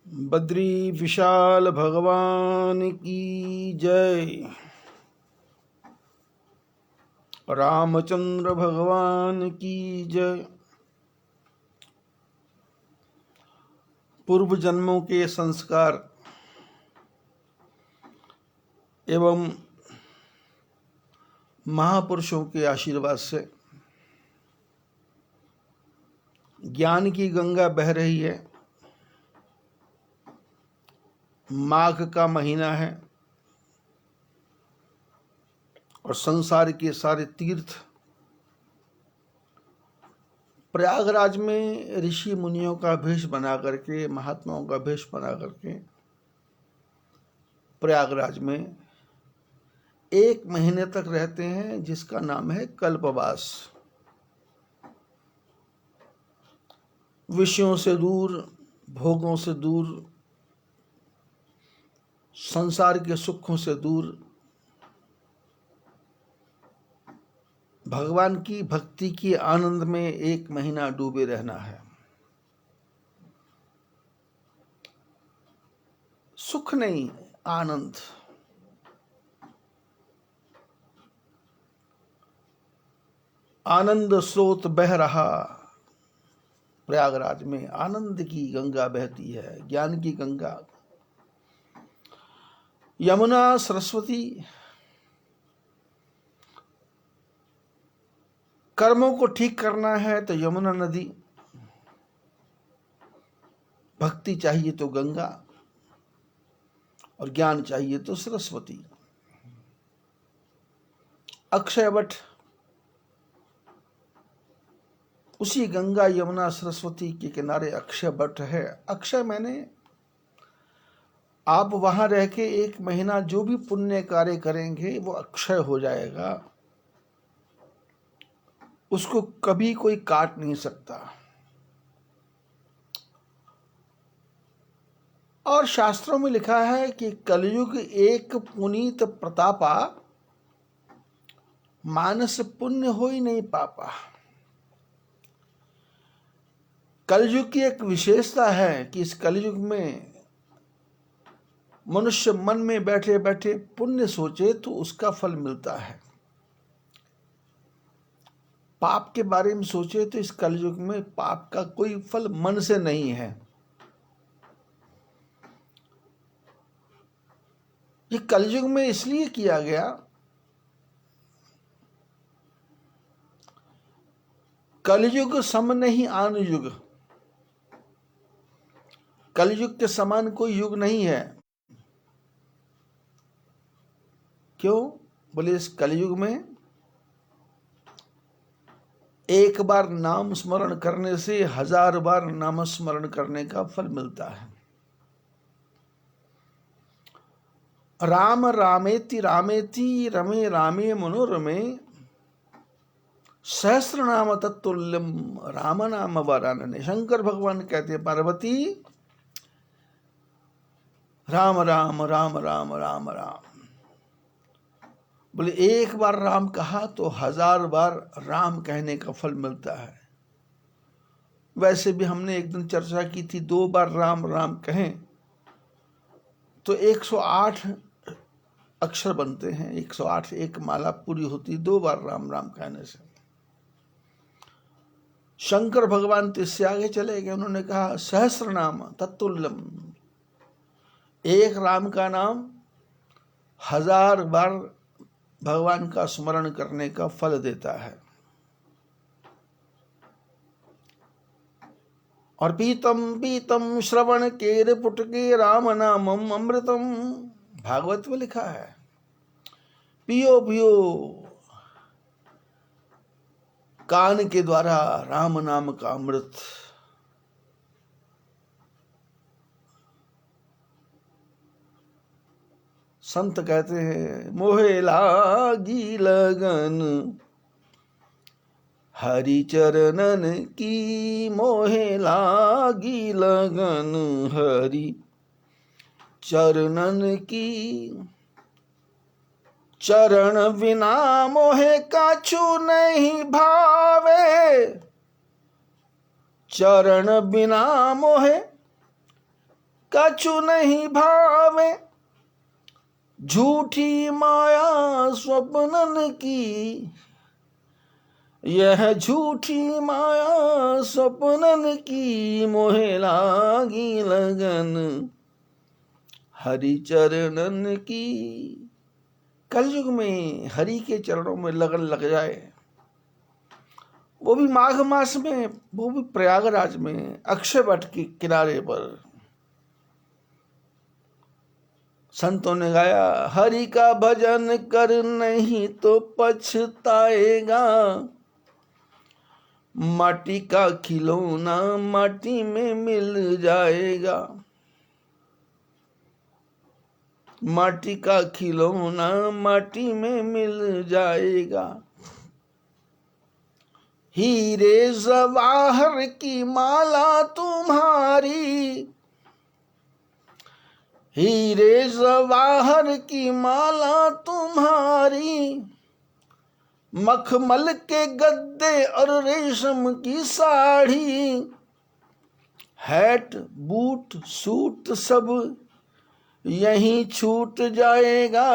बद्री विशाल भगवान की जय। रामचंद्र भगवान की जय। पूर्व जन्मों के संस्कार एवं महापुरुषों के आशीर्वाद से ज्ञान की गंगा बह रही है। माघ का महीना है और संसार के सारे तीर्थ प्रयागराज में ऋषि मुनियों का भेष बना करके, महात्माओं का भेष बना करके प्रयागराज में एक महीने तक रहते हैं, जिसका नाम है कल्पवास। विषयों से दूर, भोगों से दूर, संसार के सुखों से दूर भगवान की भक्ति की आनंद में एक महीना डूबे रहना है। सुख नहीं, आनंद। आनंद स्रोत बह रहा प्रयागराज में, आनंद की गंगा बहती है, ज्ञान की गंगा। यमुना, सरस्वती कर्मों को ठीक करना है तो यमुना नदी, भक्ति चाहिए तो गंगा, और ज्ञान चाहिए तो सरस्वती। अक्षय वट उसी गंगा यमुना सरस्वती के किनारे अक्षय वट है। अक्षय मैंने आप वहां रह के एक महीना जो भी पुण्य कार्य करेंगे वो अक्षय हो जाएगा, उसको कभी कोई काट नहीं सकता। और शास्त्रों में लिखा है कि कलयुग एक पुनीत प्रतापा, मानस पुण्य हो ही नहीं पापा। कलयुग की एक विशेषता है कि इस कलयुग में मनुष्य मन में बैठे बैठे पुण्य सोचे तो उसका फल मिलता है, पाप के बारे में सोचे तो इस कलयुग में पाप का कोई फल मन से नहीं है। ये कलयुग में इसलिए किया गया, कलयुग सम नहीं आन युग, कलयुग के समान कोई युग नहीं है। क्यों? बोले इस कलयुग में एक बार नाम स्मरण करने से 1000 बार नाम स्मरण करने का फल मिलता है। राम रामेति रामेति रमे रामे मनोरमे, सहस्र नाम तत्तुल्यम राम नाम वरानने। शंकर भगवान कहते हैं, पार्वती राम राम राम राम राम राम। बोले एक बार राम कहा तो 1000 बार राम कहने का फल मिलता है। वैसे भी हमने एक दिन चर्चा की थी, 2 बार राम राम कहें तो 108 अक्षर बनते हैं, 108 एक माला पूरी होती 2 बार राम राम कहने से। शंकर भगवान तो इससे आगे चले गए, उन्होंने कहा सहस्र नाम तत्तुल्यम, एक राम का नाम 1000 बार भगवान का स्मरण करने का फल देता है। और पीतम पीतम श्रवण केर पुटके राम नामम अमृतम, भागवत में लिखा है, पियो पियो कान के द्वारा राम नाम का अमृत। संत कहते हैं, मोहे लागी लगन हरि चरणन की, मोहे लागी लगन हरि चरणन की, चरण बिना मोहे काछु नहीं भावे, चरण बिना मोहे कछु नहीं भावे झूठी माया स्वप्नन की, यह झूठी माया स्वप्नन की, मोहे लागी लगन हरि चरणन की। कलयुग में हरि के चरणों में लगन लग जाए, वो भी माघ मास में, वो भी प्रयागराज में अक्षय वट के किनारे पर। संतों ने गाया, हरि का भजन कर नहीं तो पछताएगा, माटी का खिलौना माटी में मिल जाएगा, माटी का खिलौना माटी में मिल जाएगा। हीरे जवाहर की माला तुम्हारी, हीरे जवाहर की माला तुम्हारी, मखमल के गद्दे और रेशम की साड़ी, हैट बूट सूट सब यहीं छूट जाएगा,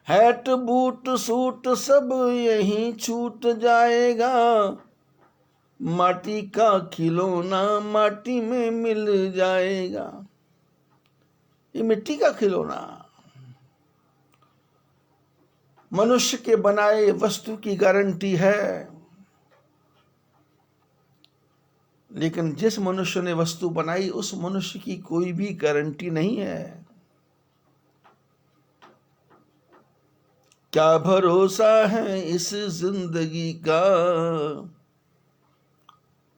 हैट बूट सूट सब यहीं छूट जाएगा, माटी का खिलौना माटी में मिल जाएगा। ये मिट्टी का खिलौना मनुष्य के बनाए वस्तु की गारंटी है, लेकिन जिस मनुष्य ने वस्तु बनाई उस मनुष्य की कोई भी गारंटी नहीं है। क्या भरोसा है इस जिंदगी का,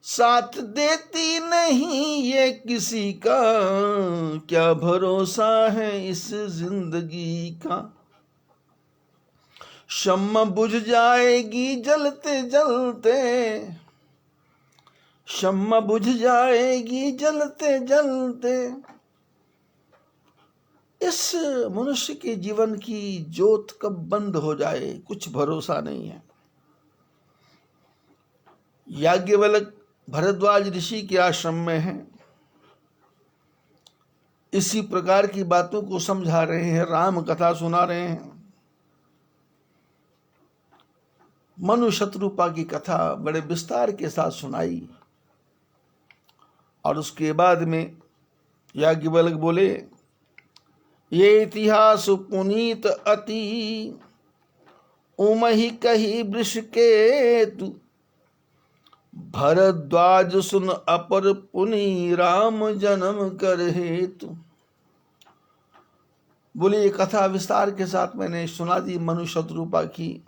साथ देती नहीं ये किसी का, क्या भरोसा है इस जिंदगी का, शम्मा बुझ जाएगी जलते जलते, शम्मा बुझ जाएगी जलते जलते। इस मनुष्य के जीवन की ज्योत कब बंद हो जाए कुछ भरोसा नहीं है। याज्ञवल्क्य भरद्वाज ऋषि के आश्रम में हैं, इसी प्रकार की बातों को समझा रहे हैं, राम कथा सुना रहे हैं। मनु शत्रुपा की कथा बड़े विस्तार के साथ सुनाई और उसके बाद में याज्ञवल्क्य बोले, ये इतिहास पुनीत अति, उमहि कही वृष के तु, भरद्वाज सुन अपर पुनि राम जन्म कर हेतु। बोले ये कथा विस्तार के साथ मैंने सुना दी मनु शत्रुपा की।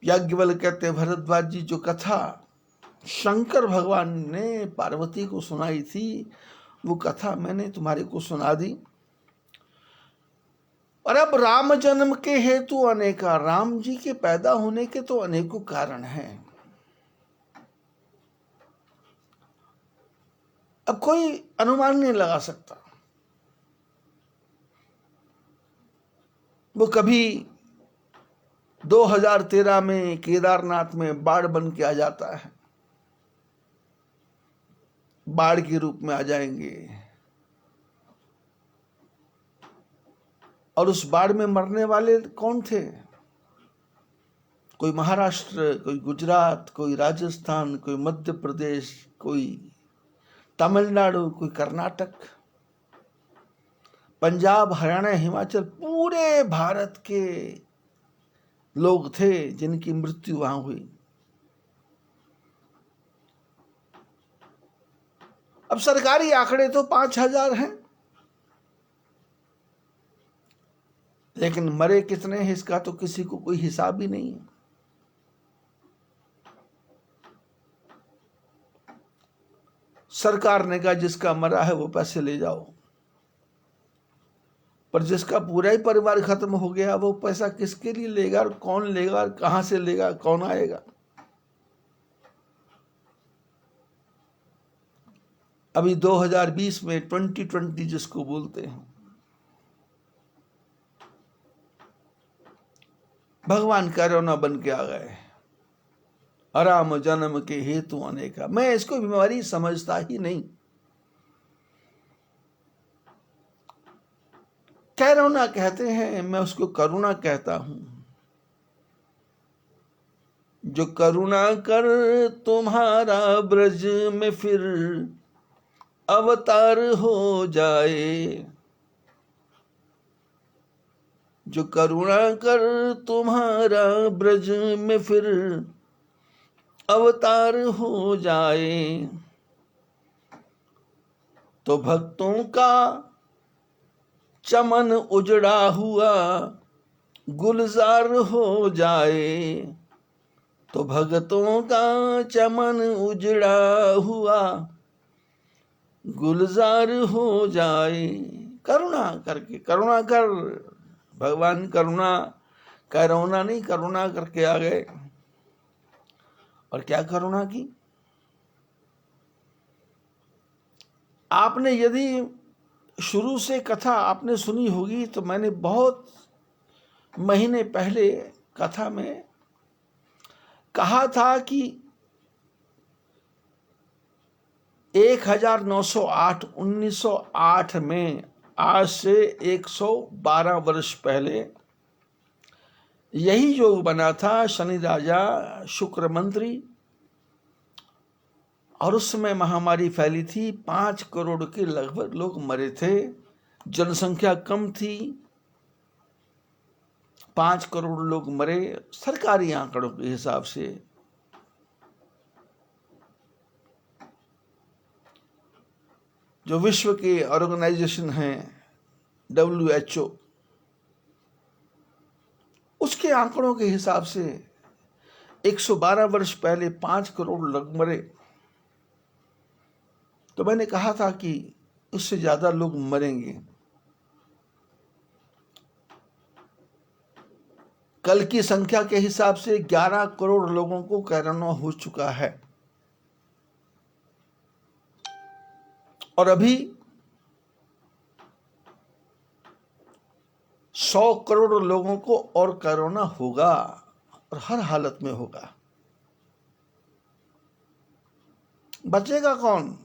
याज्ञवल्क्य कहते हैं, भरद्वाज जी जो कथा शंकर भगवान ने पार्वती को सुनाई थी वो कथा मैंने तुम्हारे को सुना दी। और अब राम जन्म के हेतु अनेका, राम जी के पैदा होने के तो अनेकों कारण हैं। अब कोई अनुमान नहीं लगा सकता। वो कभी 2013 में केदारनाथ में बाढ़ बन के आ जाता है, बाढ़ के रूप में आ जाएंगे और उस बाढ़ में मरने वाले कौन थे? कोई महाराष्ट्र, कोई गुजरात, कोई राजस्थान, कोई मध्य प्रदेश, कोई तमिलनाडु, कोई कर्नाटक, पंजाब, हरियाणा, हिमाचल, पूरे भारत के लोग थे जिनकी मृत्यु वहां हुई। अब सरकारी आंकड़े तो 5,000 हैं, लेकिन मरे कितने हैं इसका तो किसी को कोई हिसाब ही नहीं है। सरकार ने कहा जिसका मरा है वो पैसे ले जाओ, पर जिसका पूरा ही परिवार खत्म हो गया वो पैसा किसके लिए लेगा और कौन लेगा और कहां से लेगा, कौन आएगा? अभी 2020 में 2020 जिसको बोलते हैं, भगवान कोरोना बन के आ गए। अराम जन्म के हेतु अनेका। मैं इसको बीमारी समझता ही नहीं। कैरोना कहते हैं, मैं उसको करुणा कहता हूं। जो करुणा कर तुम्हारा ब्रज में फिर अवतार हो जाए, जो करुणा कर तुम्हारा ब्रज में फिर अवतार हो जाए, तो भक्तों का चमन उजड़ा हुआ गुलजार हो जाए, तो भक्तों का चमन उजड़ा हुआ गुलजार हो जाए। करुणा करके, करुणा कर भगवान, करुणा, करुणा नहीं, करुणा करके आ गए। और क्या करुणा की? आपने यदि शुरू से कथा आपने सुनी होगी तो मैंने बहुत महीने पहले कथा में कहा था कि 1908 1908 में, आज से 112 वर्ष पहले यही योग बना था। शनि राजा, शुक्र मंत्री, और उस समय महामारी फैली थी। 5 करोड़ के लगभग लोग मरे थे। जनसंख्या कम थी, 5 करोड़ लोग मरे सरकारी आंकड़ों के हिसाब से। जो विश्व के ऑर्गेनाइजेशन हैं WHO, उसके आंकड़ों के हिसाब से 112 वर्ष पहले 5 करोड़ लोग मरे। तो मैंने कहा था कि उससे ज्यादा लोग मरेंगे। कल की संख्या के हिसाब से 11 करोड़ लोगों को कोरोना हो चुका है, और अभी 100 करोड़ लोगों को और कोरोना होगा, और हर हालत में होगा। बचेगा कौन?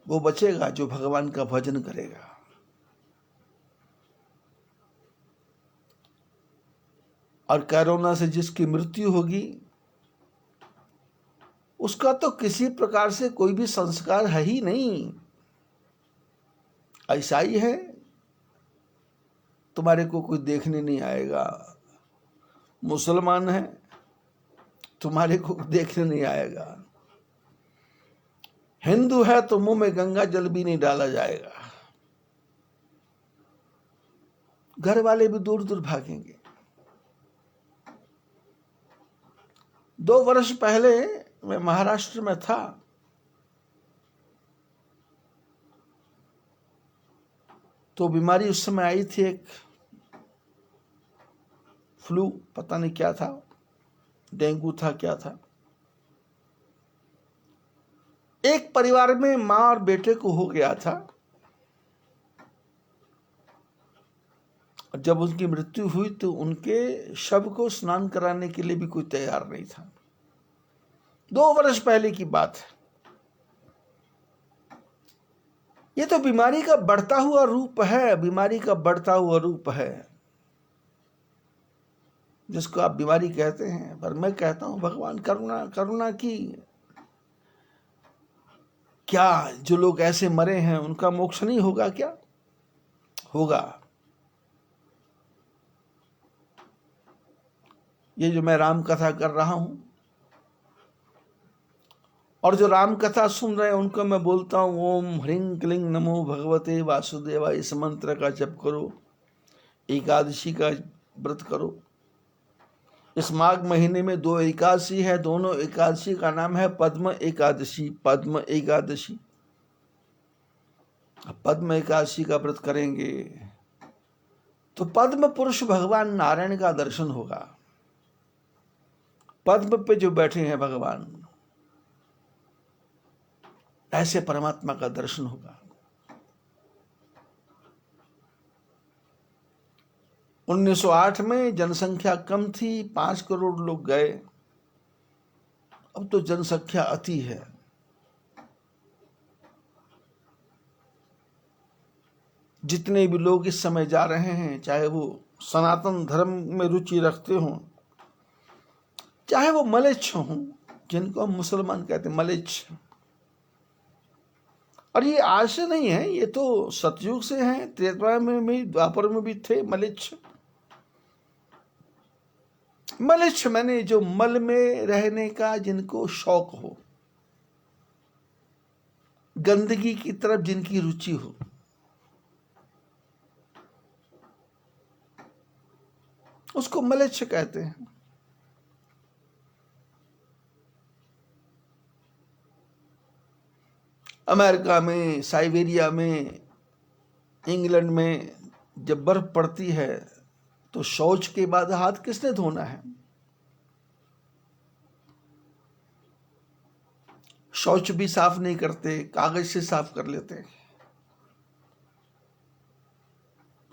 वो बचेगा जो भगवान का भजन करेगा। और कोरोना से जिसकी मृत्यु होगी उसका तो किसी प्रकार से कोई भी संस्कार है ही नहीं। ऐसा ही है, तुम्हारे को कोई देखने नहीं आएगा। मुसलमान है, तुम्हारे को देखने नहीं आएगा। हिंदू है तो मुंह में गंगा जल भी नहीं डाला जाएगा। घर वाले भी दूर दूर भागेंगे। 2 वर्ष पहले मैं महाराष्ट्र में था, तो बीमारी उस समय आई थी, एक फ्लू, पता नहीं क्या था, डेंगू था क्या था। एक परिवार में मां और बेटे को हो गया था। जब उनकी मृत्यु हुई तो उनके शव को स्नान कराने के लिए भी कोई तैयार नहीं था। 2 वर्ष पहले की बात है। ये तो बीमारी का बढ़ता हुआ रूप है, बीमारी का बढ़ता हुआ रूप है, जिसको आप बीमारी कहते हैं। पर मैं कहता हूं भगवान करुणा, करुणा की। क्या जो लोग ऐसे मरे हैं उनका मोक्ष नहीं होगा क्या? होगा। ये जो मैं राम कथा कर रहा हूं, और जो राम कथा सुन रहे हैं उनको मैं बोलता हूं, ओम ह्रीं क्लीं नमो भगवते वासुदेवाय, इस मंत्र का जप करो, एकादशी का व्रत करो। इस माघ महीने में 2 एकादशी है, दोनों एकादशी का नाम है पद्म एकादशी। पद्म एकादशी, पद्म एकादशी का व्रत करेंगे तो पद्म पुरुष भगवान नारायण का दर्शन होगा। पद्म पे जो बैठे हैं भगवान, ऐसे परमात्मा का दर्शन होगा। 1908 में जनसंख्या कम थी, 5 करोड़ लोग गए। अब तो जनसंख्या अति है। जितने भी लोग इस समय जा रहे हैं, चाहे वो सनातन धर्म में रुचि रखते हों, चाहे वो मलेच्छ हों, जिनको हम मुसलमान कहते हैं मलेच्छ, और ये आज से नहीं है, ये तो सतयुग से है। त्रेता में भी, द्वापर में भी थे मलेच्छ। मलेच्छ मैंने जो मल में रहने का जिनको शौक हो, गंदगी की तरफ जिनकी रुचि हो, उसको मलेच्छ कहते हैं। अमेरिका में, साइबेरिया में, इंग्लैंड में जब बर्फ पड़ती है तो शौच के बाद हाथ किसने धोना है? शौच भी साफ नहीं करते, कागज से साफ कर लेते हैं।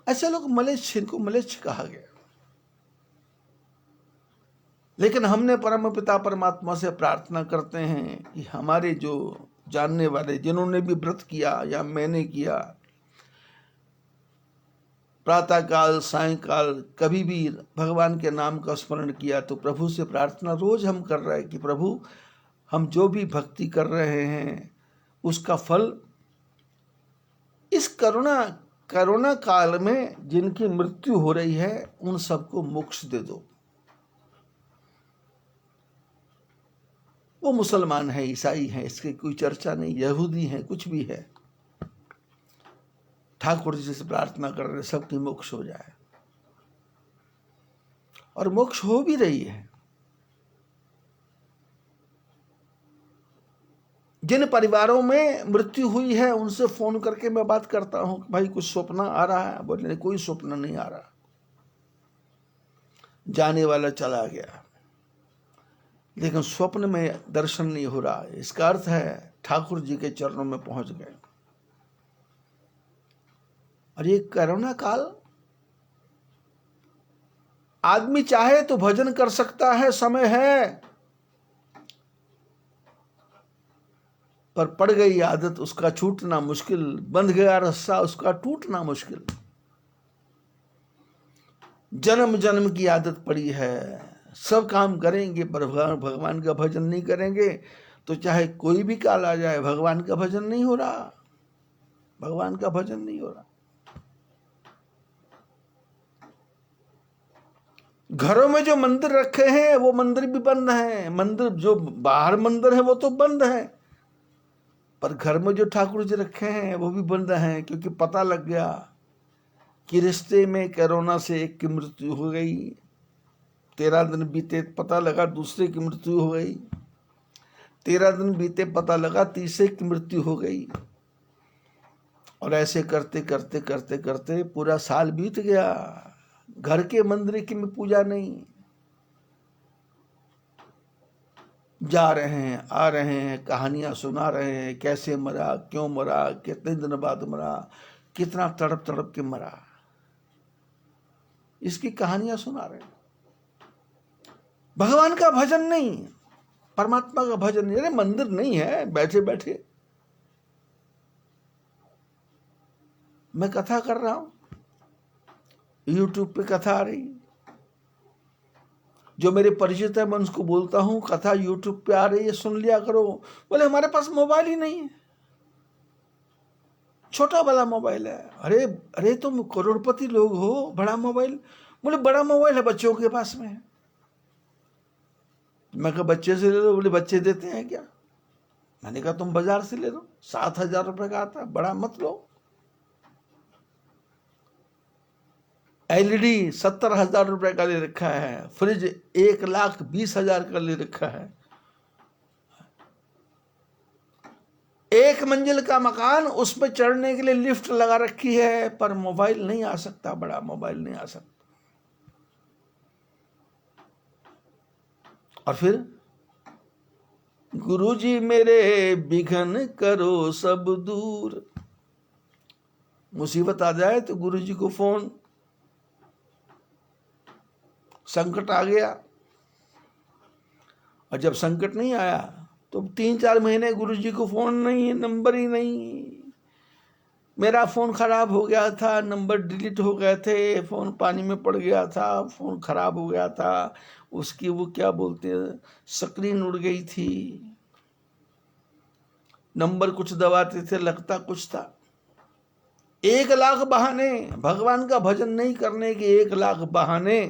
ऐसे लोग मलेच्छ, इनको मलेच्छ कहा गया। लेकिन हमने परम पिता परमात्मा से प्रार्थना करते हैं कि हमारे जो जानने वाले, जिन्होंने भी व्रत किया या मैंने किया, प्रातः काल सायंकाल कभी भी भगवान के नाम का स्मरण किया, तो प्रभु से प्रार्थना रोज हम कर रहे हैं कि प्रभु, हम जो भी भक्ति कर रहे हैं उसका फल इस कोरोना काल में जिनकी मृत्यु हो रही है उन सबको मोक्ष दे दो। वो मुसलमान है, ईसाई है, इसकी कोई चर्चा नहीं, यहूदी है, कुछ भी है, ठाकुर जी से प्रार्थना कर रहे सबकी मोक्ष हो जाए, और मोक्ष हो भी रही है। जिन परिवारों में मृत्यु हुई है उनसे फोन करके मैं बात करता हूं कि भाई कुछ स्वप्न आ रहा है? बोले कोई स्वप्न नहीं आ रहा, जाने वाला चला गया, लेकिन स्वप्न में दर्शन नहीं हो रहा। इसका अर्थ है ठाकुर जी के चरणों में पहुंच गए। और ये कोरोना काल, आदमी चाहे तो भजन कर सकता है, समय है, पर पड़ गई आदत उसका छूटना मुश्किल, बंध गया रस्सा उसका टूटना मुश्किल। जन्म जन्म की आदत पड़ी है, सब काम करेंगे पर भगवान का भजन नहीं करेंगे, तो चाहे कोई भी काल आ जाए भगवान का भजन नहीं हो रहा, भगवान का भजन नहीं हो रहा। घरों में जो मंदिर रखे हैं वो मंदिर भी बंद हैं, मंदिर जो बाहर मंदिर है वो तो बंद है, पर घर में जो ठाकुर जी रखे हैं वो भी बंद हैं, क्योंकि पता लग गया कि रिश्ते में कोरोना से एक की मृत्यु हो गई, 13 दिन बीते पता लगा दूसरे की मृत्यु हो गई, 13 दिन बीते पता लगा तीसरे की मृत्यु हो गई, और ऐसे करते करते करते करते पूरा साल बीत गया, घर के मंदिर की में पूजा नहीं। जा रहे हैं, आ रहे हैं, कहानियां सुना रहे हैं, कैसे मरा, क्यों मरा, कितने दिन बाद मरा, कितना तड़प तड़प के मरा, इसकी कहानियां सुना रहे हैं। भगवान का भजन नहीं, परमात्मा का भजन नहीं। अरे मंदिर नहीं है, बैठे बैठे मैं कथा कर रहा हूं, यूट्यूब पे कथा आ रही, जो मेरे परिचित है मैं उसको बोलता हूं कथा यूट्यूब पे आ रही है, सुन लिया करो। बोले हमारे पास मोबाइल ही नहीं है, छोटा वाला मोबाइल है। अरे अरे तुम करोड़पति लोग हो, बड़ा मोबाइल? बोले बड़ा मोबाइल है बच्चों के पास में है। मैं कहा बच्चे से ले लो। बोले बच्चे देते हैं क्या? मैंने कहा तुम बाजार से ले लो, 7,000 रुपए का आता है, बड़ा मत लो। एलईडी 70,000 रुपए का ले रखा है, फ्रिज 1,20,000 का ले रखा है, 1 मंजिल का मकान, उस पर चढ़ने के लिए लिफ्ट लगा रखी है, पर मोबाइल नहीं आ सकता, बड़ा मोबाइल नहीं आ सकता। और फिर गुरुजी मेरे विघ्न करो सब दूर, मुसीबत आ जाए तो गुरुजी को फोन, संकट आ गया, और जब संकट नहीं आया तो 3-4 महीने गुरुजी को फोन नहीं, नंबर ही नहीं। मेरा फ़ोन ख़राब हो गया था, नंबर डिलीट हो गए थे, फ़ोन पानी में पड़ गया था, फ़ोन ख़राब हो गया था, उसकी वो क्या बोलते हैं, स्क्रीन उड़ गई थी, नंबर कुछ दबाते थे लगता कुछ था। 1,00,000 बहाने, भगवान का भजन नहीं करने के 1,00,000 बहाने।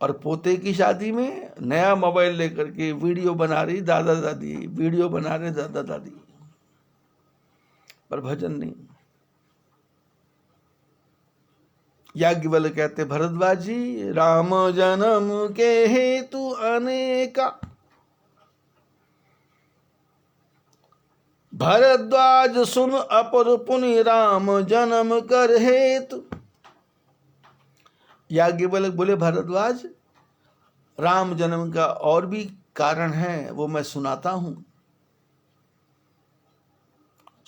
और पोते की शादी में नया मोबाइल लेकर के वीडियो बना रही दादा दादी, वीडियो बना रहे दादा दादी, पर भजन नहीं। याज्ञवल्क्य कहते भरद्वाज जी, राम जन्म के हेतु अनेका, भरद्वाज सुन अपर पुनि राम जन्म कर हेतु। याज्ञवल्क्य बोले भरद्वाज, राम जन्म का और भी कारण है, वो मैं सुनाता हूं।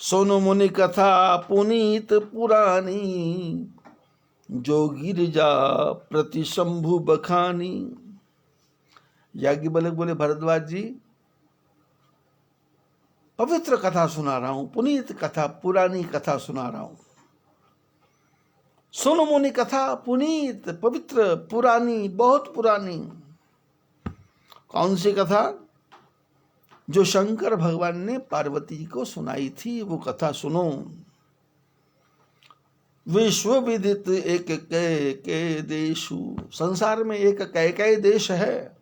सोनो मुनि कथा पुनीत पुरानी, जो गिरिजा प्रति शंभु बखानी। याज्ञवल्क्य बोले भरद्वाज जी, पवित्र कथा सुना रहा हूं, पुनीत कथा, पुरानी कथा सुना रहा हूं। सोनो मुनि कथा पुनीत, पवित्र, पुरानी, बहुत पुरानी। कौन सी कथा? जो शंकर भगवान ने पार्वती को सुनाई थी, वो कथा सुनो। विश्व विदित एक कैकेय देशु, संसार में एक कैकेय देश है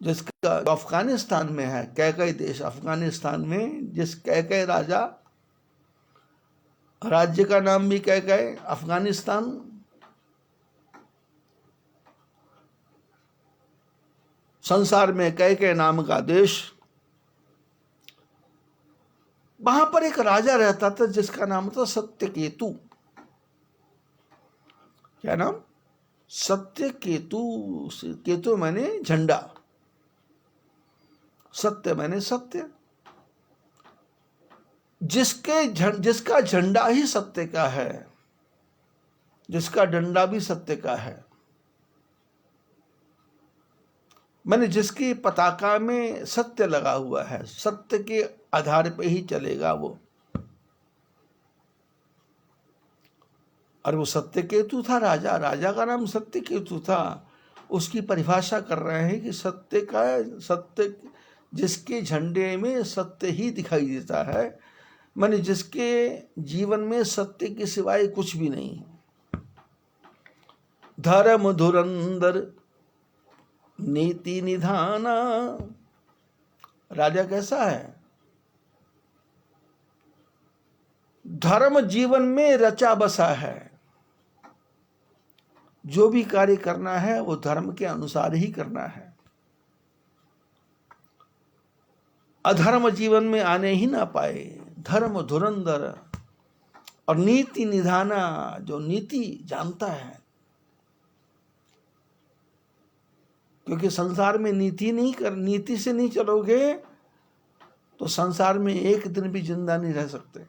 जिसका अफगानिस्तान में है। कैकेय देश अफगानिस्तान में, जिस कैकेय राजा, राज्य का नाम भी कैकेय, अफगानिस्तान। संसार में कैकेय नाम का देश, वहां पर एक राजा रहता था जिसका नाम था सत्यकेतु। क्या नाम? सत्यकेतु। केतु मैंने झंडा, सत्य मैंने सत्य। जिसका झंडा ही सत्य का है, जिसका डंडा भी सत्य का है, मैंने जिसकी पताका में सत्य लगा हुआ है, सत्य के आधार पे ही चलेगा वो। और वो सत्यकेतु था राजा, राजा का नाम सत्यकेतु था। उसकी परिभाषा कर रहे हैं कि सत्य जिसके झंडे में सत्य ही दिखाई देता है, माने जिसके जीवन में सत्य के सिवाय कुछ भी नहीं। धर्म धुरंधर नीति निधाना। राजा कैसा है? धर्म जीवन में रचा बसा है। जो भी कार्य करना है वो धर्म के अनुसार ही करना है। अधर्म जीवन में आने ही ना पाए। धर्म धुरंधर और नीति निधाना, जो नीति जानता है। क्योंकि संसार में नीति से नहीं चलोगे तो संसार में एक दिन भी जिंदा नहीं रह सकते।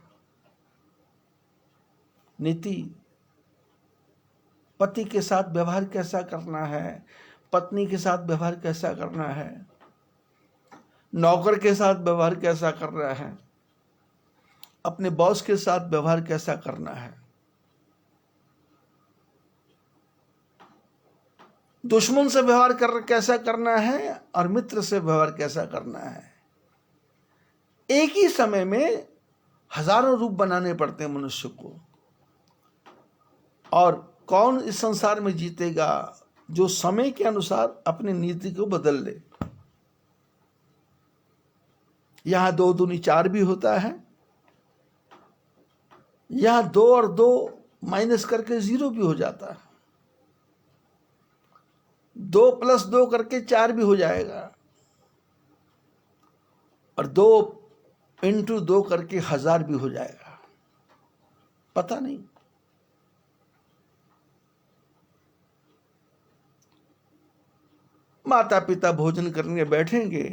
नीति, पति के साथ व्यवहार कैसा करना है, पत्नी के साथ व्यवहार कैसा करना है, नौकर के साथ व्यवहार कैसा करना है, अपने बॉस के साथ व्यवहार कैसा करना है, दुश्मन से व्यवहार कैसा करना है और मित्र से व्यवहार कैसा करना है। एक ही समय में हजारों रूप बनाने पड़ते हैं मनुष्य को। और कौन इस संसार में जीतेगा जो समय के अनुसार अपनी नीति को बदल ले। यहां 2 दूनी 4 भी होता है, यहां 2 और 2 माइनस करके 0 भी हो जाता है, 2 + 2 करके 4 भी हो जाएगा, और 2 × 2 करके 1000 भी हो जाएगा। पता नहीं। माता पिता भोजन करने बैठेंगे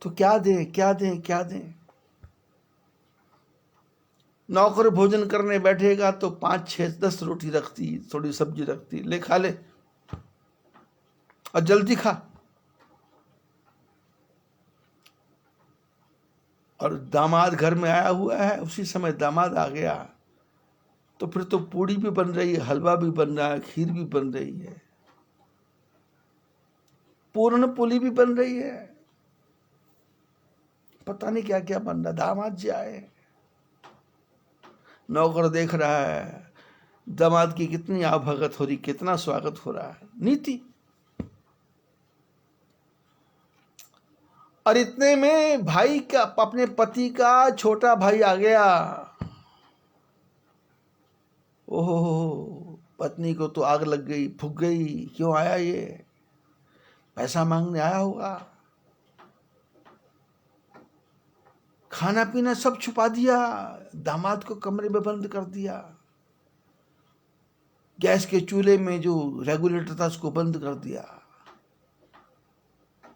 तो क्या दें क्या दें क्या दें। नौकर भोजन करने बैठेगा तो 5 6 10 रोटी रखती, थोड़ी सब्जी रखती, ले खा ले और जल्दी खा। और दामाद घर में आया हुआ है, उसी समय दामाद आ गया तो फिर तो पूड़ी भी बन रही है, हलवा भी बन रहा है, खीर भी बन रही है, पूर्ण पुली भी बन रही है, पता नहीं क्या क्या बन रहा। दामाद जी आए, नौकर देख रहा है दामाद की कितनी आवभगत हो रही, कितना स्वागत हो रहा है। नीति। और इतने में भाई का, अपने पति का छोटा भाई आ गया। ओहो, पत्नी को तो आग लग गई, फूक गई, क्यों आया ये, पैसा मांगने आया होगा। खाना पीना सब छुपा दिया, दामाद को कमरे में बंद कर दिया, गैस के चूल्हे में जो रेगुलेटर था उसको बंद कर दिया।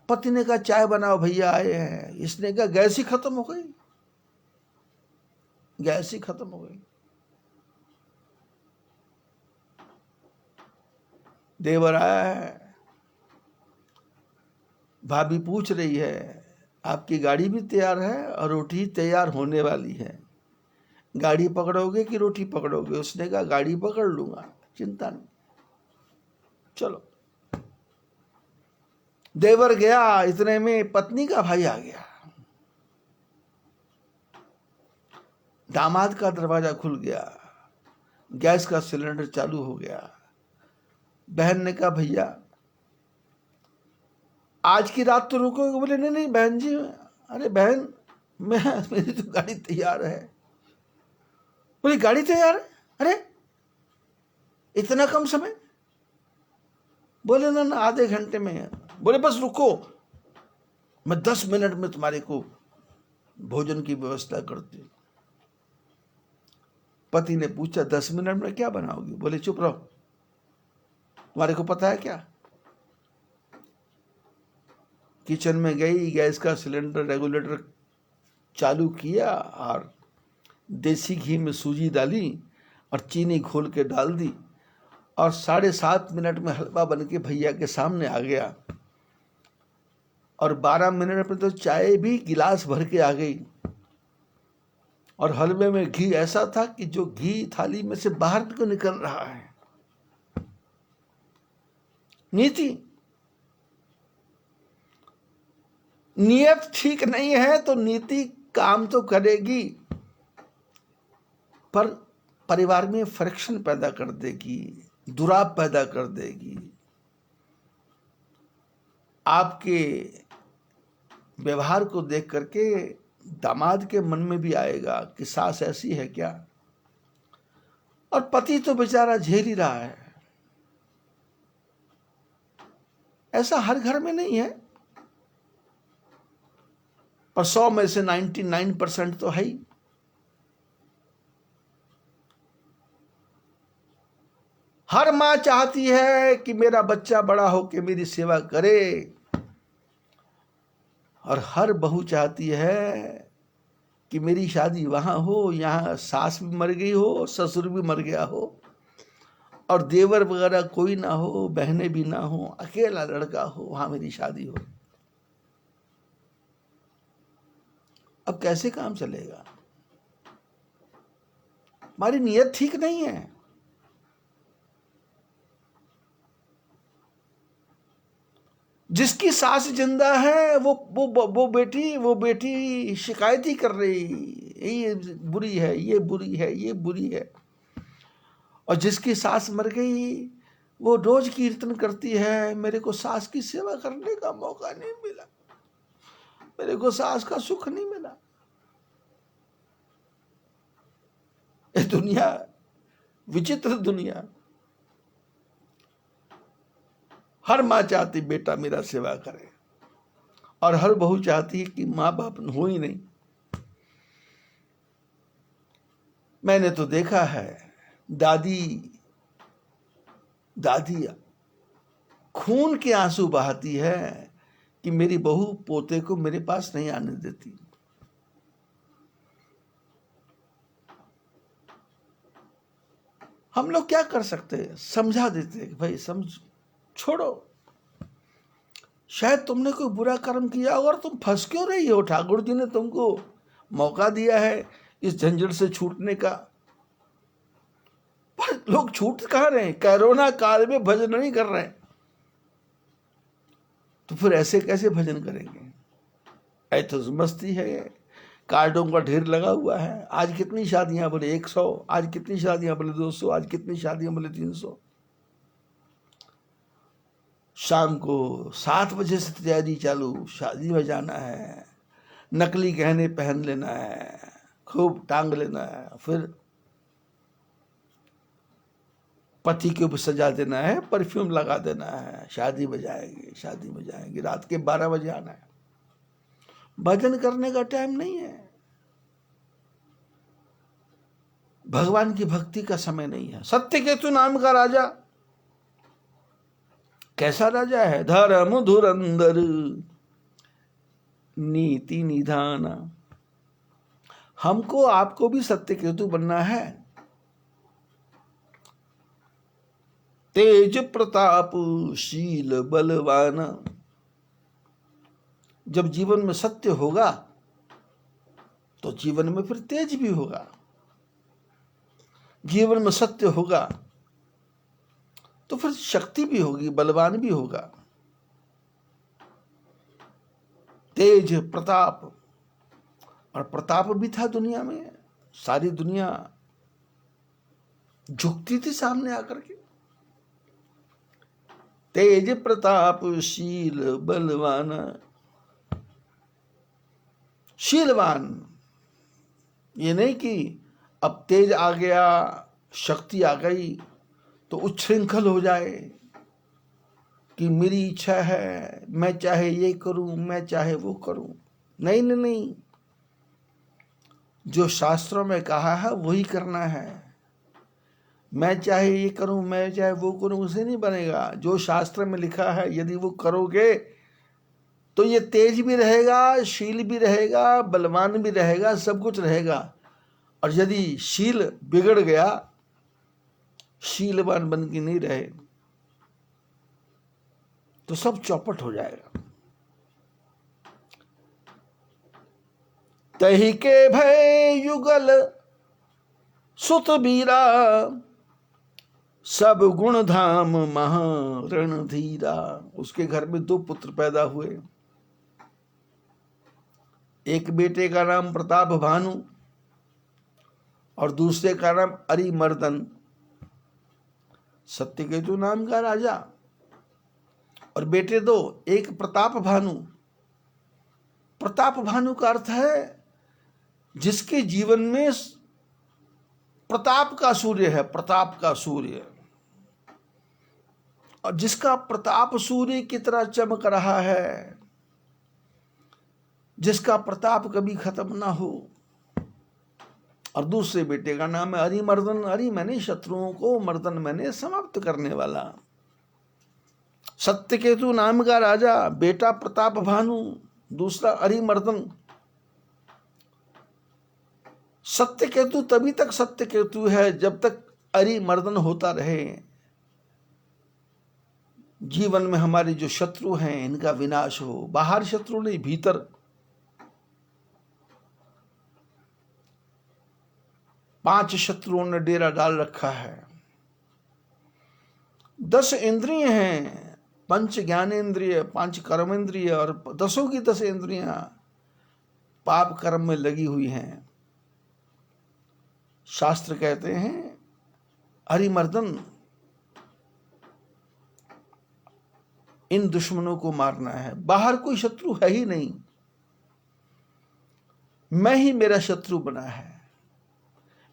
पति ने कहा चाय बनाओ, भैया आए हैं। इसने कहा गैस ही खत्म हो गई, गैस ही खत्म हो गई। देवर आया है, भाभी पूछ रही है आपकी गाड़ी भी तैयार है और रोटी तैयार होने वाली है, गाड़ी पकड़ोगे कि रोटी पकड़ोगे? उसने कहा गाड़ी पकड़ लूंगा, चिंता नहीं, चलो। देवर गया, इतने में पत्नी का भाई आ गया। दामाद का दरवाजा खुल गया, गैस का सिलेंडर चालू हो गया। बहन ने कहा भैया आज की रात तो रुकोगे? बोले नहीं नहीं बहन जी, अरे बहन मेरी तो गाड़ी तैयार है। बोली गाड़ी तैयार है? अरे इतना कम समय? बोले ना आधे घंटे में। बोले बस रुको, मैं 10 मिनट में तुम्हारे को भोजन की व्यवस्था करती हूँ। पति ने पूछा 10 मिनट में क्या बनाओगी? बोले चुप रहो, तुम्हारे को पता है क्या? किचन में गई, गैस का सिलेंडर रेगुलेटर चालू किया और देसी घी में सूजी डाली और चीनी घोल के डाल दी और 7.5 मिनट में हलवा बन के भैया के सामने आ गया। और 12 मिनट में तो चाय भी गिलास भर के आ गई। और हलवे में घी ऐसा था कि जो घी थाली में से बाहर को निकल रहा है। नीति। नियत ठीक नहीं है तो नीति काम तो करेगी, पर परिवार में फ्रिक्शन पैदा कर देगी, दुराव पैदा कर देगी। आपके व्यवहार को देख करके दामाद के मन में भी आएगा कि सास ऐसी है क्या। और पति तो बेचारा झेल ही रहा है। ऐसा हर घर में नहीं है, पर 100 में से 99% तो है ही। हर मां चाहती है कि मेरा बच्चा बड़ा होकर मेरी सेवा करे, और हर बहू चाहती है कि मेरी शादी वहां हो, यहां सास भी मर गई हो, ससुर भी मर गया हो, और देवर वगैरह कोई ना हो, बहनें भी ना हो, अकेला लड़का हो, वहां मेरी शादी हो। अब कैसे काम चलेगा? हमारी नीयत ठीक नहीं है। जिसकी सास जिंदा है वो बेटी शिकायत ही कर रही, ये बुरी है, ये बुरी है, ये बुरी है। और जिसकी सास मर गई वो रोज कीर्तन करती है, मेरे को सास की सेवा करने का मौका नहीं मिला, मेरे को सास का सुख नहीं मिला। ये दुनिया विचित्र दुनिया। हर माँ चाहती बेटा मेरा सेवा करे, और हर बहू चाहती है कि माँ बाप हो ही नहीं। मैंने तो देखा है दादी खून के आंसू बहाती है कि मेरी बहू पोते को मेरे पास नहीं आने देती। हम लोग क्या कर सकते हैं, समझा देते कि भाई समझ, छोड़ो, शायद तुमने कोई बुरा कर्म किया और तुम फंस क्यों रही हो, ठाकुर जी ने तुमको मौका दिया है इस झंझट से छूटने का। पर लोग छूट कहाँ रहे हैं, कोरोना काल में भजन नहीं कर रहे हैं, तो फिर ऐसे कैसे भजन करेंगे। ऐ तो मस्ती है, कार्डों का ढेर लगा हुआ है। आज कितनी शादियां, बोले 100, आज कितनी शादियां, बोले 200, आज कितनी शादियां, बोले 300। शाम को 7 बजे से तैयारी चालू, शादी में जाना है, नकली गहने पहन लेना है, खूब टांग लेना है, फिर पति के ऊपर सजा देना है, परफ्यूम लगा देना है, शादी में जाएंगे, शादी में जाएंगे, रात के 12 बजे आना है। भजन करने का टाइम नहीं है, भगवान की भक्ति का समय नहीं है। सत्यकेतु नाम का राजा कैसा राजा है, धर्म धुरंधर नीति निधाना। हमको आपको भी सत्यकेतु बनना है। तेज प्रताप शील बलवान। जब जीवन में सत्य होगा तो जीवन में फिर तेज भी होगा, जीवन में सत्य होगा तो फिर शक्ति भी होगी, बलवान भी होगा। तेज प्रताप, और प्रताप भी था दुनिया में, सारी दुनिया झुकती थी सामने आकर के। तेज प्रताप शील बलवान। शीलवान ये नहीं कि अब तेज आ गया, शक्ति आ गई तो उच्छृंखल हो जाए कि मेरी इच्छा है, मैं चाहे ये करूं, मैं चाहे वो करूं। नहीं नहीं नहीं, जो शास्त्रों में कहा है वही करना है। मैं चाहे ये करूं, मैं चाहे वो करूं, उसे नहीं बनेगा। जो शास्त्र में लिखा है यदि वो करोगे तो ये तेज भी रहेगा, शील भी रहेगा, बलवान भी रहेगा, सब कुछ रहेगा। और यदि शील बिगड़ गया, शीलवान बन के नहीं रहे, तो सब चौपट हो जाएगा। तही के भय युगल सुत बीरा, सब गुण धाम महारण धीरा। उसके घर में 2 पुत्र पैदा हुए। एक बेटे का नाम प्रताप भानु और दूसरे का नाम अरिमर्दन। सत्यकेतु नाम का राजा और बेटे 2, एक प्रताप भानु। प्रताप भानु का अर्थ है जिसके जीवन में प्रताप का सूर्य है, प्रताप का सूर्य, और जिसका प्रताप सूर्य की तरह चमक रहा है, जिसका प्रताप कभी खत्म ना हो। और दूसरे बेटे का नाम है अरिमर्दन। अरि मैंने शत्रुओं को, मर्दन मैंने समाप्त करने वाला। सत्यकेतु नाम का राजा, बेटा प्रताप भानु, दूसरा अरिमर्दन। सत्यकेतु तभी तक सत्यकेतु है जब तक अरिमर्दन होता रहे। जीवन में हमारे जो शत्रु हैं इनका विनाश हो। बाहर शत्रु नहीं, भीतर 5 शत्रुओं ने डेरा डाल रखा है। 10 इंद्रिय हैं, 5 ज्ञानेंद्रिय, 5 कर्मेंद्रिय और 10 की 10 इंद्रियां पाप कर्म में लगी हुई हैं। शास्त्र कहते हैं अरिमर्दन, इन दुश्मनों को मारना है। बाहर कोई शत्रु है ही नहीं, मैं ही मेरा शत्रु बना है,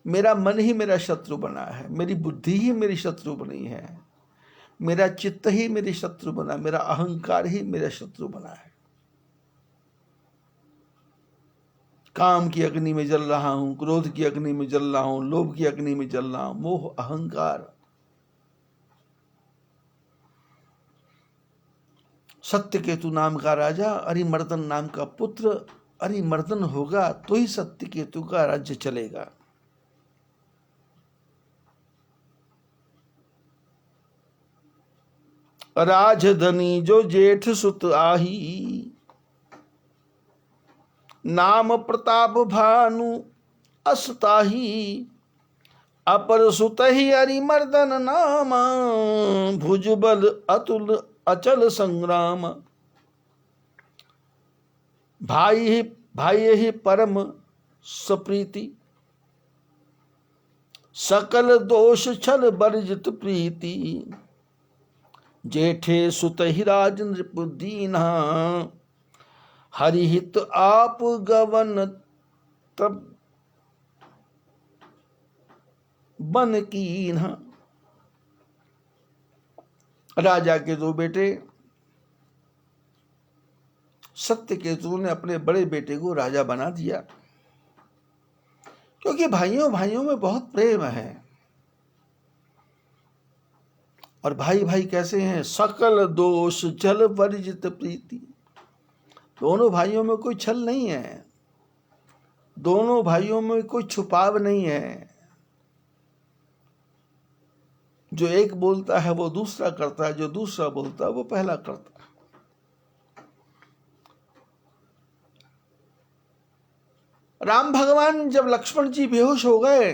मेरा मन ही मेरा शत्रु बना है, मेरी बुद्धि ही मेरी शत्रु बनी है, मेरा चित्त ही मेरी शत्रु बना, मेरा अहंकार ही मेरा शत्रु बना है। काम की अग्नि में जल रहा हूं, क्रोध की अग्नि में जल रहा हूं, लोभ की अग्नि में जल रहा हूं, मोह अहंकार। सत्यकेतु नाम का राजा, अरिमर्दन नाम का पुत्र। अरिमर्दन होगा तो ही सत्यकेतु का राज्य चलेगा। राजधनी जो जेठ सुत आही, नाम प्रताप भानु असताही, अपर सुत ही हरिमर्दन नाम, भुजबल अतुल अचल संग्राम। भाई ही परम सप्रीति, सकल दोष छल बर्जित प्रीति, जेठे सुत ही राज नृप दीना, हरिहित आप गवन तब बन कीन्हा। राजा के दो बेटे, सत्यकेतु ने अपने बड़े बेटे को राजा बना दिया, क्योंकि भाइयों भाइयों में बहुत प्रेम है। और भाई भाई कैसे हैं? सकल दोष छल वर्जित प्रीति, दोनों भाइयों में कोई छल नहीं है, दोनों भाइयों में कोई छुपाव नहीं है। जो एक बोलता है वो दूसरा करता है, जो दूसरा बोलता है वो पहला करता है। राम भगवान जब लक्ष्मण जी बेहोश हो गए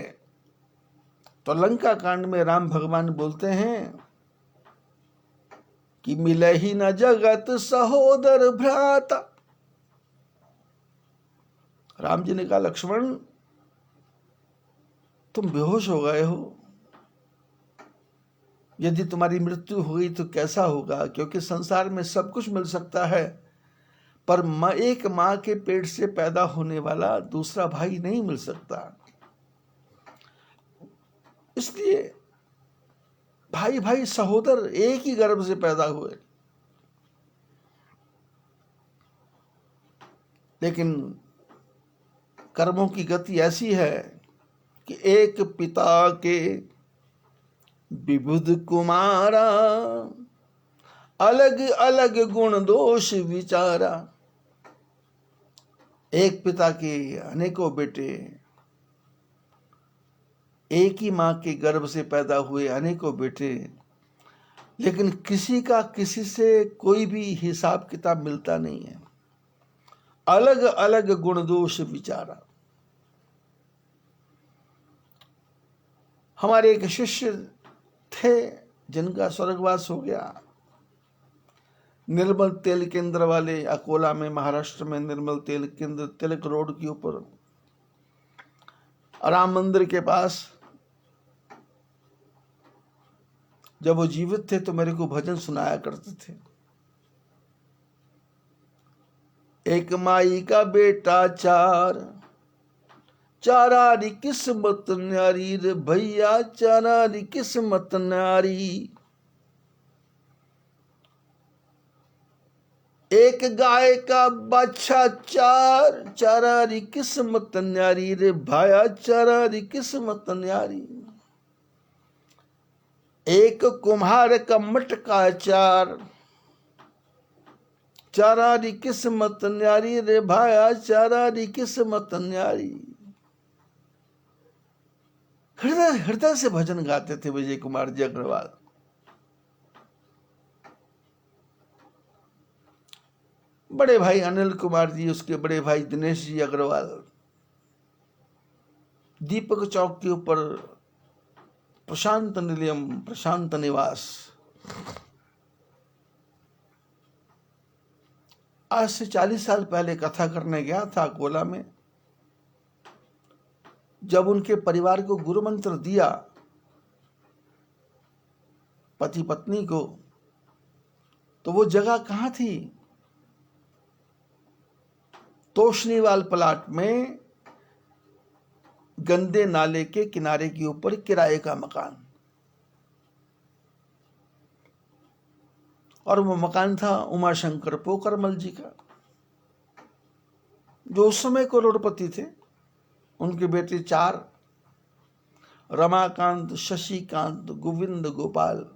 तो लंका कांड में राम भगवान बोलते हैं कि मिले ही न जगत सहोदर भ्राता। राम जी ने कहा, लक्ष्मण तुम बेहोश हो गए हो, यदि तुम्हारी मृत्यु हो गई तो कैसा होगा? क्योंकि संसार में सब कुछ मिल सकता है, पर एक मां के पेट से पैदा होने वाला दूसरा भाई नहीं मिल सकता। इसलिए भाई भाई सहोदर एक ही गर्भ से पैदा हुए, लेकिन कर्मों की गति ऐसी है कि एक पिता के विबुध कुमारा, अलग अलग गुण दोष विचारा। एक पिता के अनेकों बेटे, एक ही मां के गर्भ से पैदा हुए अनेकों बेटे, लेकिन किसी का किसी से कोई भी हिसाब किताब मिलता नहीं है, अलग अलग गुण दोष विचारा। हमारे एक शिष्य थे जिनका स्वर्गवास हो गया, निर्मल तेल केंद्र वाले, अकोला में, महाराष्ट्र में निर्मल तेल केंद्र, तिलक रोड के ऊपर राम मंदिर के पास। जब वो जीवित थे तो मेरे को भजन सुनाया करते थे। एक माई का बेटा चारारी किस्मत न्यारी रे भैया, चारारी किस्मत न्यारी। एक गाय का बच्चा चारारी किस्मत न्यारी रे भाया, चारारी किस्मत न्यारी। एक कुम्हार का मटका चारारी किस्मत न्यारी रे भाया, चारारी किस्मत न्यारी। हृदय हृदय से भजन गाते थे विजय कुमार जी अग्रवाल। बड़े भाई अनिल कुमार जी, उसके बड़े भाई दिनेश जी अग्रवाल, दीपक चौक के ऊपर प्रशांत निलयम, प्रशांत निवास। आज से 40 साल पहले कथा करने गया था अकोला में। जब उनके परिवार को गुरु मंत्र दिया, पति पत्नी को, तो वो जगह कहां थी? तोशनीवाल प्लाट में गंदे नाले के किनारे के ऊपर किराए का मकान, और वो मकान था उमाशंकर पोकरमल जी का, जो उस समय करोड़पति थे। उनके बेटे 4, रमाकांत, शशिकांत, गोविंद, गोपाल,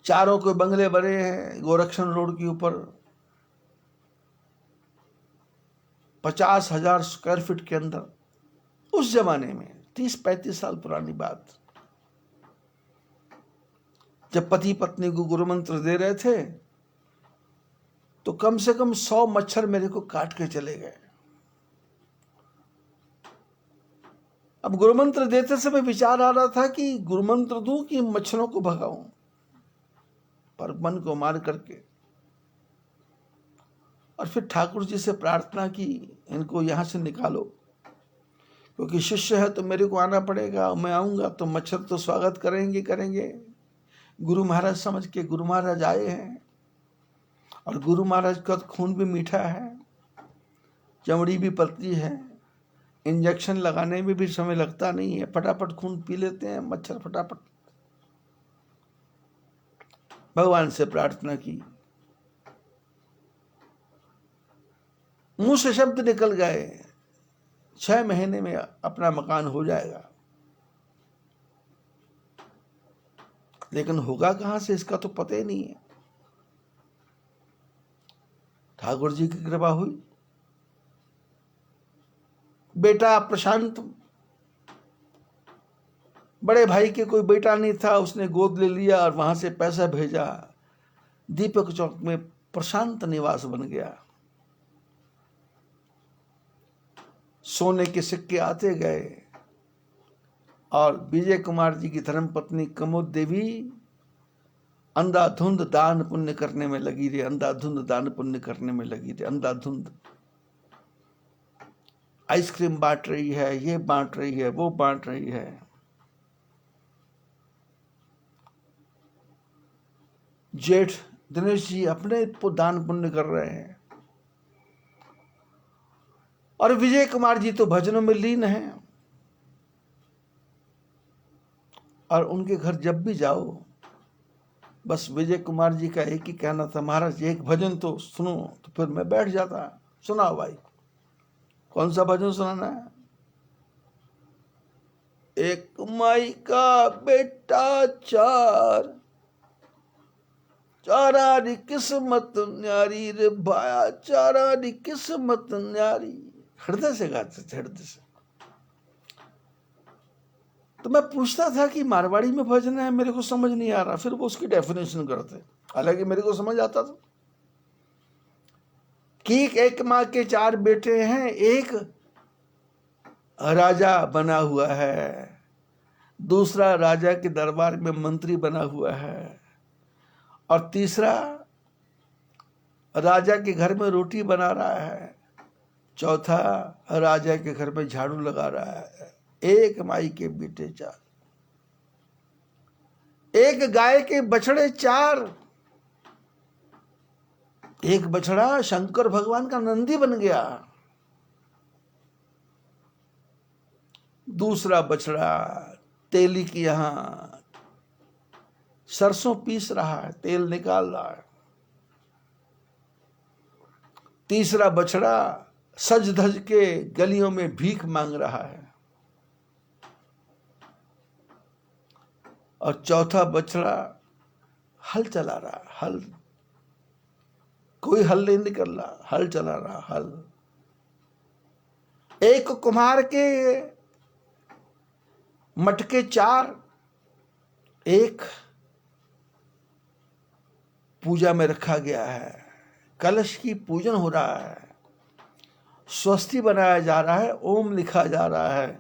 चारों के बंगले बने हैं गोरक्षण रोड के ऊपर, 50,000 स्क्वायर फीट के अंदर। उस जमाने में 30-35 साल पुरानी बात। जब पति पत्नी को गुरु मंत्र दे रहे थे तो कम से कम 100 मच्छर मेरे को काट के चले गए। अब गुरु मंत्र देते समय विचार आ रहा था कि गुरु मंत्र दूं कि मच्छरों को भगाऊं, पर मन को मार करके और फिर ठाकुर जी से प्रार्थना की, इनको यहां से निकालो, क्योंकि शिष्य है तो मेरे को आना पड़ेगा, मैं आऊंगा तो मच्छर तो स्वागत करेंगे। गुरु महाराज समझ के गुरु महाराज आए हैं, और गुरु महाराज का खून भी मीठा है, चमड़ी भी पतली है, इंजेक्शन लगाने में भी समय लगता नहीं है, फटाफट खून पी लेते हैं मच्छर फटाफट। भगवान से प्रार्थना की, मुंह से शब्द निकल गए, 6 महीने में अपना मकान हो जाएगा। लेकिन होगा कहां से इसका तो पता ही नहीं है। ठाकुर जी की कृपा हुई, बेटा प्रशांत, बड़े भाई के कोई बेटा नहीं था, उसने गोद ले लिया और वहां से पैसा भेजा, दीपक चौक में प्रशांत निवास बन गया। सोने के सिक्के आते गए, और विजय कुमार जी की धर्मपत्नी कमोद देवी अंधाधुंध दान पुण्य करने में लगी रही, अंधाधुंध दान पुण्य करने में लगी रही, अंधाधुंध आइसक्रीम बांट रही है, ये बांट रही है, वो बांट रही है। जेठ दिनेश जी अपने दान पुण्य कर रहे हैं, और विजय कुमार जी तो भजनों में लीन हैं। और उनके घर जब भी जाओ, बस विजय कुमार जी का एक ही कहना था, महाराज एक भजन तो सुनो, तो फिर मैं बैठ जाता। सुनाओ भाई, कौन सा भजन सुनाना है? एक माई का बेटा चार, चारा री किस्मत न्यारी रे भाया, चारा री किस्मत न्यारी। हृदय से गाते थे, हृदय से। तो मैं पूछता था कि मारवाड़ी में भजन है, मेरे को समझ नहीं आ रहा, फिर वो उसकी डेफिनेशन करते, हालांकि मेरे को समझ आता था कि एक माँ के 4 बेटे हैं, एक राजा बना हुआ है, दूसरा राजा के दरबार में मंत्री बना हुआ है, और तीसरा राजा के घर में रोटी बना रहा है, चौथा राजा के घर में झाड़ू लगा रहा है। एक माई के बेटे 4, एक गाय के बछड़े 4, एक बछड़ा शंकर भगवान का नंदी बन गया, दूसरा बछड़ा तेली की यहां सरसों पीस रहा है, तेल निकाल रहा है, तीसरा बछड़ा सज धज के गलियों में भीख मांग रहा है, और चौथा बछड़ा हल चला रहा, हल, कोई हल नहीं निकल रहा, हल चला रहा, हल। एक कुम्हार के मटके 4, एक पूजा में रखा गया है, कलश की पूजन हो रहा है, स्वस्ति बनाया जा रहा है, ओम लिखा जा रहा है,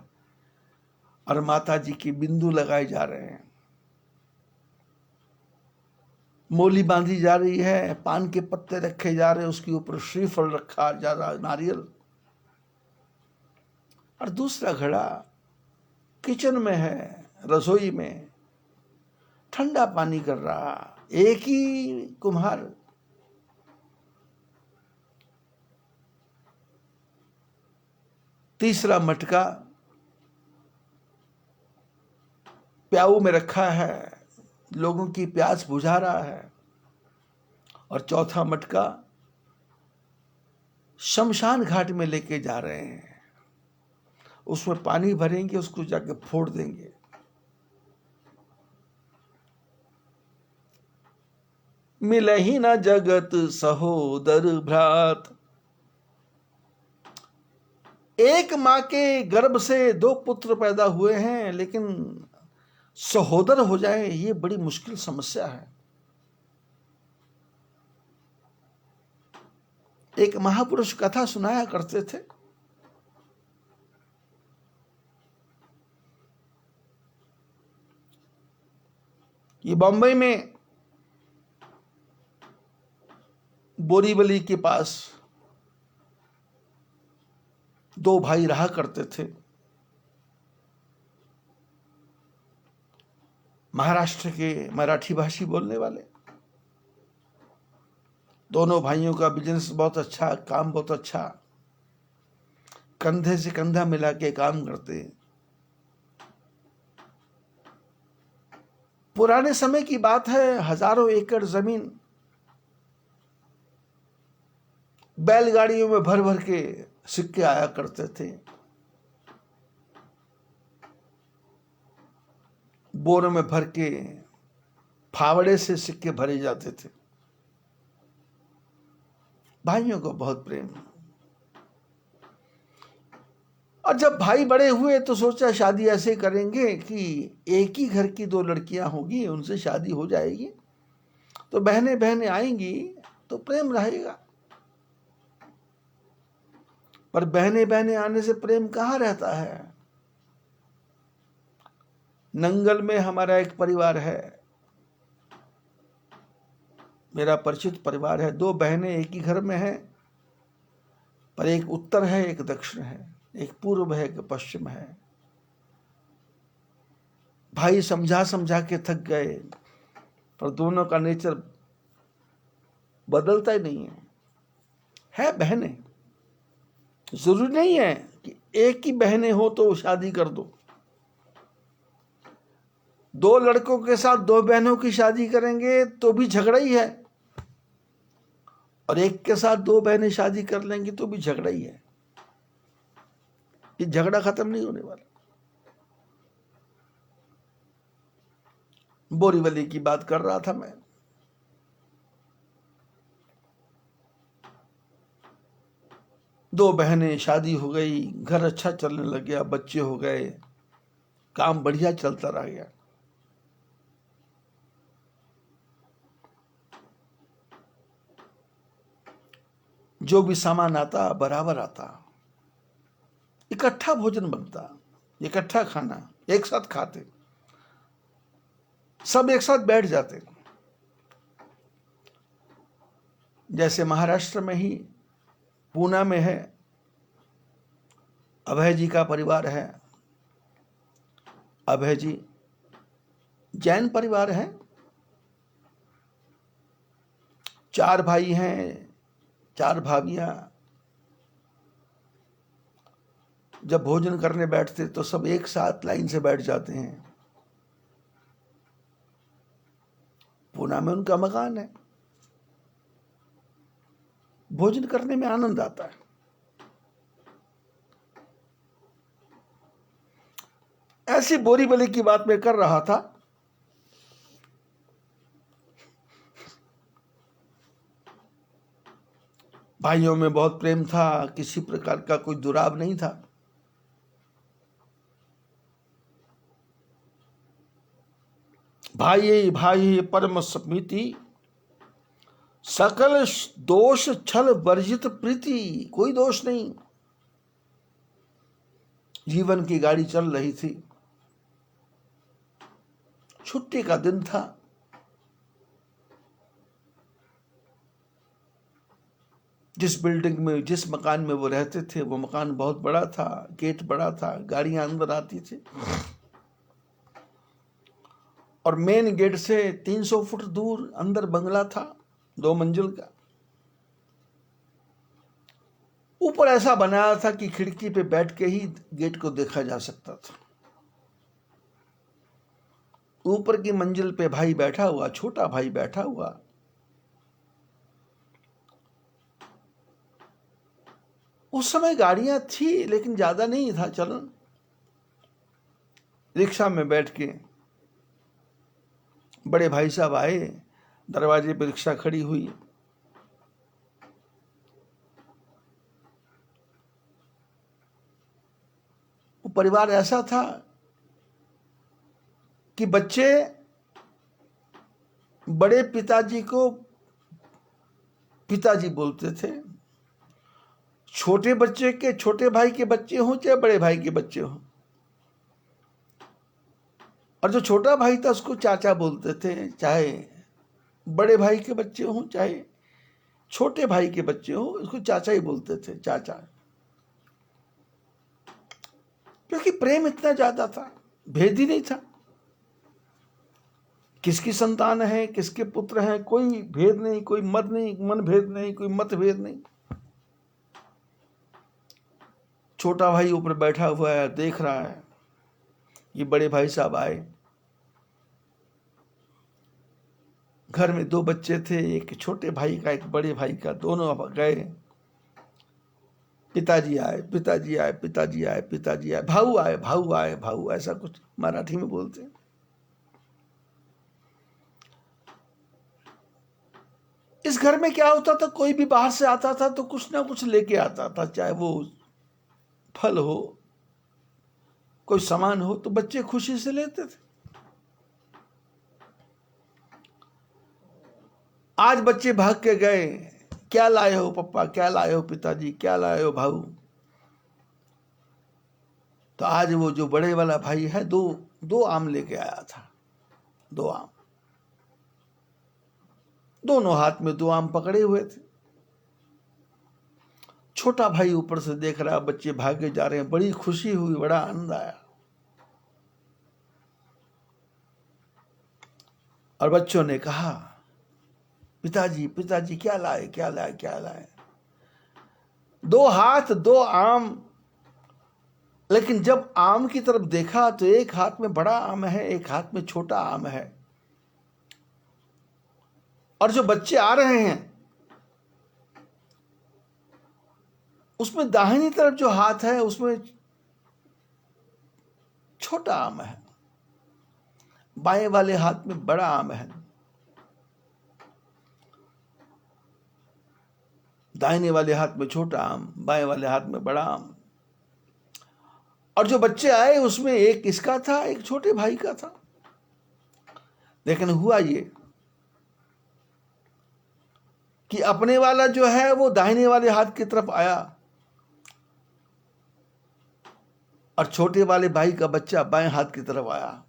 और माता जी की बिंदु लगाए जा रहे हैं, मोली बांधी जा रही है, पान के पत्ते रखे जा रहे हैं, उसके ऊपर श्रीफल रखा जा रहा है, नारियल। और दूसरा घड़ा किचन में है, रसोई में ठंडा पानी कर रहा, एक ही कुम्हार। तीसरा मटका प्याऊ में रखा है, लोगों की प्यास बुझा रहा है, और चौथा मटका शमशान घाट में लेके जा रहे हैं, उसमें पानी भरेंगे, उसको जाके फोड़ देंगे। मिले ही ना जगत सहोदर भ्रात, एक मां के गर्भ से 2 पुत्र पैदा हुए हैं, लेकिन सहोदर हो जाए, ये बड़ी मुश्किल समस्या है। एक महापुरुष कथा सुनाया करते थे। ये बॉम्बे में बोरीवली के पास दो भाई रहा करते थे। महाराष्ट्र के मराठी भाषी बोलने वाले। दोनों भाइयों का बिजनेस बहुत अच्छा, काम बहुत अच्छा, कंधे से कंधा मिला के काम करते। पुराने समय की बात है, हजारों एकड़ जमीन बैलगाड़ियों में भर भर के सिक्के आया करते थे। बोरों में भर के फावड़े से सिक्के भरे जाते थे। भाइयों को बहुत प्रेम। और जब भाई बड़े हुए तो सोचा शादी ऐसे करेंगे कि एक ही घर की दो लड़कियां होगी, उनसे शादी हो जाएगी तो बहनें बहनें आएंगी तो प्रेम रहेगा। पर बहनें बहनें आने से प्रेम कहाँ रहता है। नंगल में हमारा एक परिवार है, मेरा परिचित परिवार है। दो बहनें एक ही घर में हैं, पर एक उत्तर है एक दक्षिण है, एक पूर्व है एक पश्चिम है। भाई समझा समझा के थक गए, पर दोनों का नेचर बदलता ही नहीं है बहनें। जरूरी नहीं है कि एक ही बहनें हो तो शादी कर दो। दो लड़कों के साथ दो बहनों की शादी करेंगे तो भी झगड़ा ही है, और एक के साथ दो बहनें शादी कर लेंगी तो भी झगड़ा ही है। ये झगड़ा खत्म नहीं होने वाला। बोरीवली की बात कर रहा था मैं। दो बहनें, शादी हो गई, घर अच्छा चलने लग गया, बच्चे हो गए, काम बढ़िया चलता रह गया। जो भी सामान आता बराबर आता, इकट्ठा भोजन बनता, इकट्ठा खाना, एक साथ खाते, सब एक साथ बैठ जाते। जैसे महाराष्ट्र में ही पूना में है, अभय जी का परिवार है। अभय जी जैन परिवार है, 4 भाई हैं, 4 भाभियां। जब भोजन करने बैठते तो सब एक साथ लाइन से बैठ जाते हैं। पूना में उनका मकान है, भोजन करने में आनंद आता है। ऐसी बोरीवली की बात मैं कर रहा था। भाइयों में बहुत प्रेम था, किसी प्रकार का कोई दुराव नहीं था। भाई भाई परम समिति, सकल दोष छल वर्जित प्रीति। कोई दोष नहीं। जीवन की गाड़ी चल रही थी, छुट्टी का दिन था। जिस बिल्डिंग में, जिस मकान में वो रहते थे, वो मकान बहुत बड़ा था, गेट बड़ा था, गाड़ियां अंदर आती थी। और मेन गेट से 300 फुट दूर अंदर बंगला था, 2 मंजिल का। ऊपर ऐसा बनाया था कि खिड़की पे बैठ के ही गेट को देखा जा सकता था। ऊपर की मंजिल पे भाई बैठा हुआ, छोटा भाई बैठा हुआ। उस समय गाड़ियां थी लेकिन ज्यादा नहीं था चलन। रिक्शा में बैठ के बड़े भाई साहब आए, दरवाजे पर रिक्शा खड़ी हुई। वो परिवार ऐसा था कि बच्चे बड़े पिताजी को पिताजी बोलते थे, छोटे बच्चे के, छोटे भाई के बच्चे हों चाहे बड़े भाई के बच्चे हों, और जो छोटा भाई था उसको चाचा बोलते थे, चाहे बड़े भाई के बच्चे हों चाहे छोटे भाई के बच्चे हों, उसको चाचा ही बोलते थे, चाचा। क्योंकि प्रेम इतना ज्यादा था, भेद ही नहीं था। किसकी संतान है, किसके पुत्र हैं, कोई भेद नहीं, कोई मत नहीं, मन भेद नहीं, कोई मत भेद नहीं। छोटा भाई ऊपर बैठा हुआ है, देख रहा है ये बड़े भाई साहब आए। घर में 2 बच्चे थे, एक छोटे भाई का एक बड़े भाई का, दोनों गए। पिताजी आए, पिताजी आए, पिताजी आए, पिताजी आए, भाऊ आए, भाऊ आए, भाऊ, ऐसा कुछ मराठी में बोलते हैं। इस घर में क्या होता था, कोई भी बाहर से आता था तो कुछ ना कुछ लेके आता था, चाहे वो फल हो, कोई सामान हो, तो बच्चे खुशी से लेते थे। आज बच्चे भाग के गए, क्या लाए हो पप्पा, क्या लाए हो पिताजी, क्या लाए हो भाऊ। तो आज वो जो बड़े वाला भाई है, दो आम लेके आया था, 2 आम, दोनों हाथ में 2 आम पकड़े हुए थे। छोटा भाई ऊपर से देख रहा, बच्चे भागे जा रहे हैं, बड़ी खुशी हुई, बड़ा आनंद आया। और बच्चों ने कहा, पिताजी, पिताजी क्या लाए, क्या लाए, क्या लाए। 2 हाथ 2 आम, लेकिन जब आम की तरफ देखा तो एक हाथ में बड़ा आम है, एक हाथ में छोटा आम है। और जो बच्चे आ रहे हैं उसमें दाहिनी तरफ जो हाथ है उसमें छोटा आम है, बाएं वाले हाथ में बड़ा आम है। दाहिने वाले हाथ में छोटा आम, बाएं वाले हाथ में बड़ा आम। और जो बच्चे आए उसमें एक इसका था, एक छोटे भाई का था। लेकिन हुआ ये कि अपने वाला जो है वो दाहिने वाले हाथ की तरफ आया, और छोटे वाले भाई का बच्चा बाएं हाथ की तरफ आया।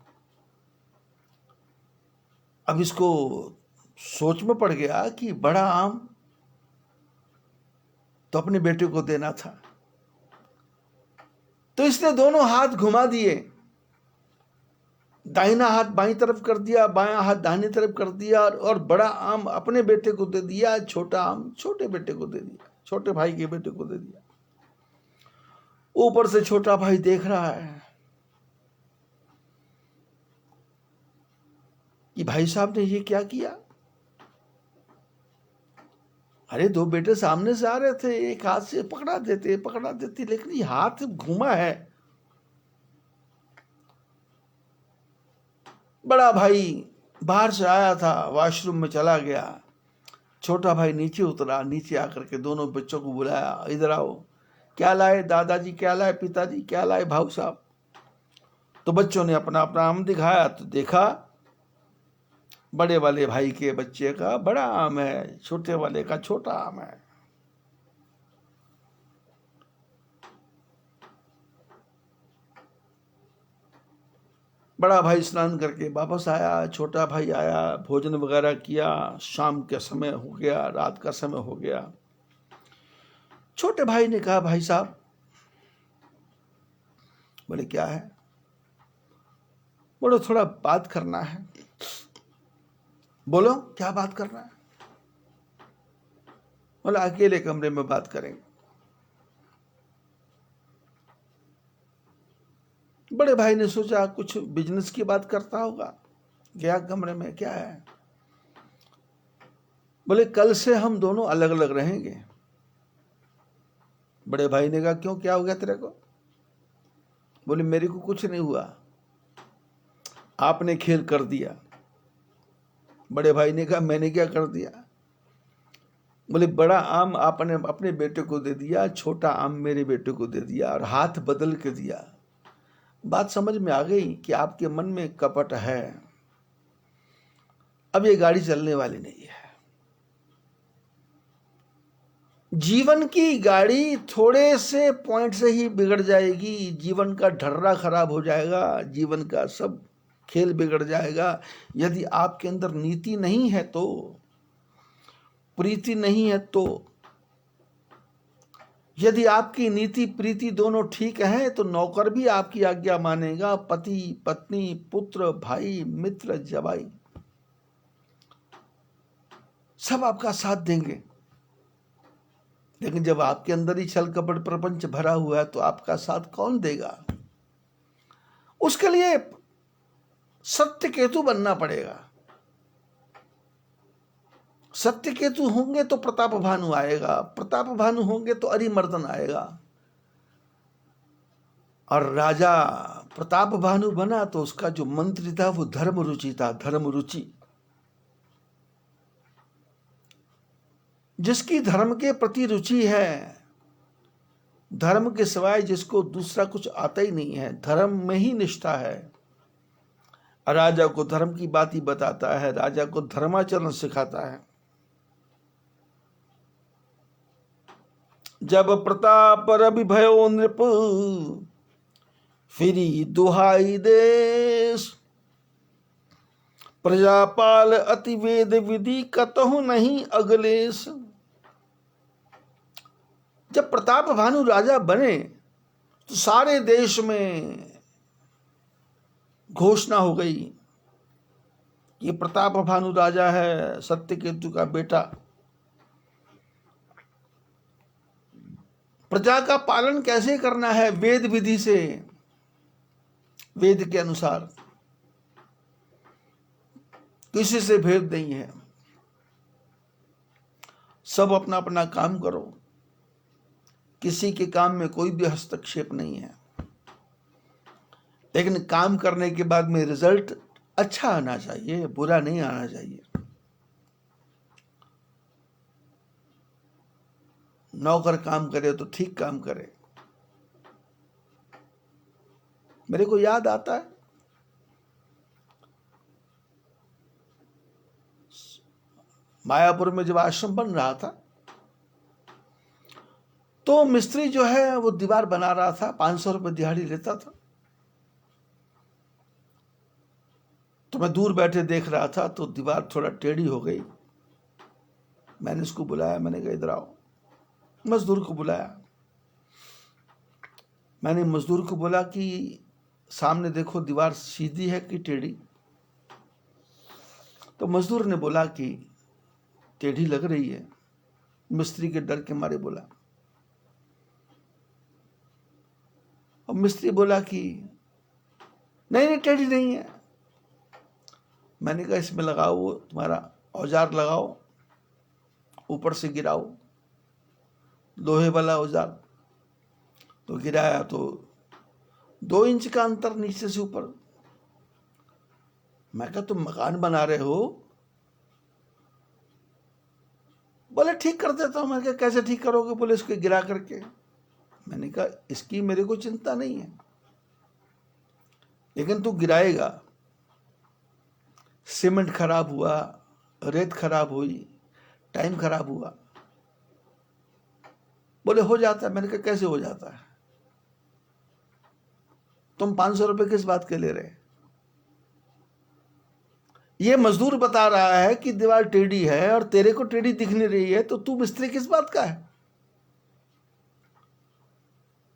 अब इसको सोच में पड़ गया कि बड़ा आम तो अपने बेटे को देना था, तो इसने दोनों हाथ घुमा दिए, दाहिना हाथ बाईं तरफ कर दिया, बायां हाथ दाहिनी तरफ कर दिया, और बड़ा आम अपने बेटे को दे दिया, छोटा आम छोटे बेटे को दे दिया, छोटे भाई के बेटे को दे दिया। ऊपर से छोटा भाई देख रहा है कि भाई साहब ने ये क्या किया। अरे 2 बेटे सामने से आ रहे थे, एक हाथ से पकड़ा देते, लेकिन ये हाथ घुमा है। बड़ा भाई बाहर से आया था, वॉशरूम में चला गया। छोटा भाई नीचे उतरा, नीचे आकर के दोनों बच्चों को बुलाया, इधर आओ, क्या लाए दादाजी, क्या लाए पिताजी, क्या लाए भाऊ साहब। तो बच्चों ने अपना अपना आम दिखाया, तो देखा बड़े वाले भाई के बच्चे का बड़ा आम है, छोटे वाले का छोटा आम है। बड़ा भाई स्नान करके वापस आया, छोटा भाई आया, भोजन वगैरह किया, शाम का समय हो गया, रात का समय हो गया। छोटे भाई ने कहा, भाई साहब। बोले क्या है। बोलो थोड़ा बात करना है। बोलो क्या बात करना है। बोला अकेले कमरे में बात करेंगे। बड़े भाई ने सोचा कुछ बिजनेस की बात करता होगा, गया कमरे में, क्या है। बोले कल से हम दोनों अलग अलग रहेंगे। बड़े भाई ने कहा क्यों, क्या हो गया तेरे को। बोले मेरे को कुछ नहीं हुआ, आपने खेल कर दिया। बड़े भाई ने कहा मैंने क्या कर दिया। बोले बड़ा आम आपने अपने बेटे को दे दिया, छोटा आम मेरे बेटे को दे दिया, और हाथ बदल के दिया। बात समझ में आ गई कि आपके मन में कपट है, अब ये गाड़ी चलने वाली नहीं है। जीवन की गाड़ी थोड़े से पॉइंट से ही बिगड़ जाएगी, जीवन का ढर्रा खराब हो जाएगा, जीवन का सब खेल बिगड़ जाएगा यदि आपके अंदर नीति नहीं है तो, प्रीति नहीं है तो। यदि आपकी नीति प्रीति दोनों ठीक है तो नौकर भी आपकी आज्ञा मानेगा, पति पत्नी पुत्र भाई मित्र जवाई सब आपका साथ देंगे। लेकिन जब आपके अंदर ही छल कपट प्रपंच भरा हुआ है तो आपका साथ कौन देगा? उसके लिए सत्य केतु बनना पड़ेगा। सत्य केतु होंगे तो प्रताप भानु आएगा, प्रताप भानु होंगे तो अरिमर्दन आएगा। और राजा प्रताप भानु बना तो उसका जो मंत्री था वो धर्म रुचि था, धर्म रुचि। जिसकी धर्म के प्रति रुचि है, धर्म के सिवाय जिसको दूसरा कुछ आता ही नहीं है, धर्म में ही निष्ठा है, राजा को धर्म की बात ही बताता है, राजा को धर्माचरण सिखाता है। जब प्रताप रवि भयो नृप, फिरी दुहाई देश, प्रजापाल अति वेद विधि कतहु नहीं अगलेश। जब प्रताप भानु राजा बने तो सारे देश में घोषणा हो गई, ये प्रताप भानु राजा है, सत्यकेतु का बेटा। प्रजा का पालन कैसे करना है? वेद विधि से, वेद के अनुसार, किसी से भेद नहीं है। सब अपना अपना काम करो, किसी के काम में कोई भी हस्तक्षेप नहीं है, लेकिन काम करने के बाद में रिजल्ट अच्छा आना चाहिए, बुरा नहीं आना चाहिए। नौकर काम करे तो ठीक काम करे। मेरे को याद आता है मायापुर में जब आश्रम बन रहा था तो मिस्त्री जो है वो दीवार बना रहा था, 500 रुपये दिहाड़ी लेता था। तो मैं दूर बैठे देख रहा था तो दीवार थोड़ा टेढ़ी हो गई। मैंने उसको बुलाया, मैंने कहा इधर आओ। मजदूर को बुलाया, मैंने मजदूर को बोला कि सामने देखो दीवार सीधी है कि टेढ़ी। तो मजदूर ने बोला कि टेढ़ी लग रही है। मिस्त्री के डर के मारे बोला, और मिस्त्री बोला कि नहीं नहीं टेढ़ी नहीं है। मैंने कहा इसमें लगाओ, वो तुम्हारा औजार लगाओ, ऊपर से गिराओ, लोहे वाला औजार। तो गिराया तो 2 इंच का अंतर नीचे से ऊपर। मैं कहा तुम मकान बना रहे हो? बोले ठीक कर देता हूं। मैं कहा कैसे ठीक करोगे? बोले इसको गिरा करके। मैंने कहा इसकी मेरे को चिंता नहीं है, लेकिन तू गिराएगा, सीमेंट खराब हुआ, रेत खराब हुई, टाइम खराब हुआ। बोले हो जाता है। मैंने कहा कैसे हो जाता है? तुम 500 रुपये किस बात के ले रहे? ये मजदूर बता रहा है कि दीवार टेढ़ी है और तेरे को टेढ़ी दिख नहीं रही है, तो तू मिस्त्री किस बात का है?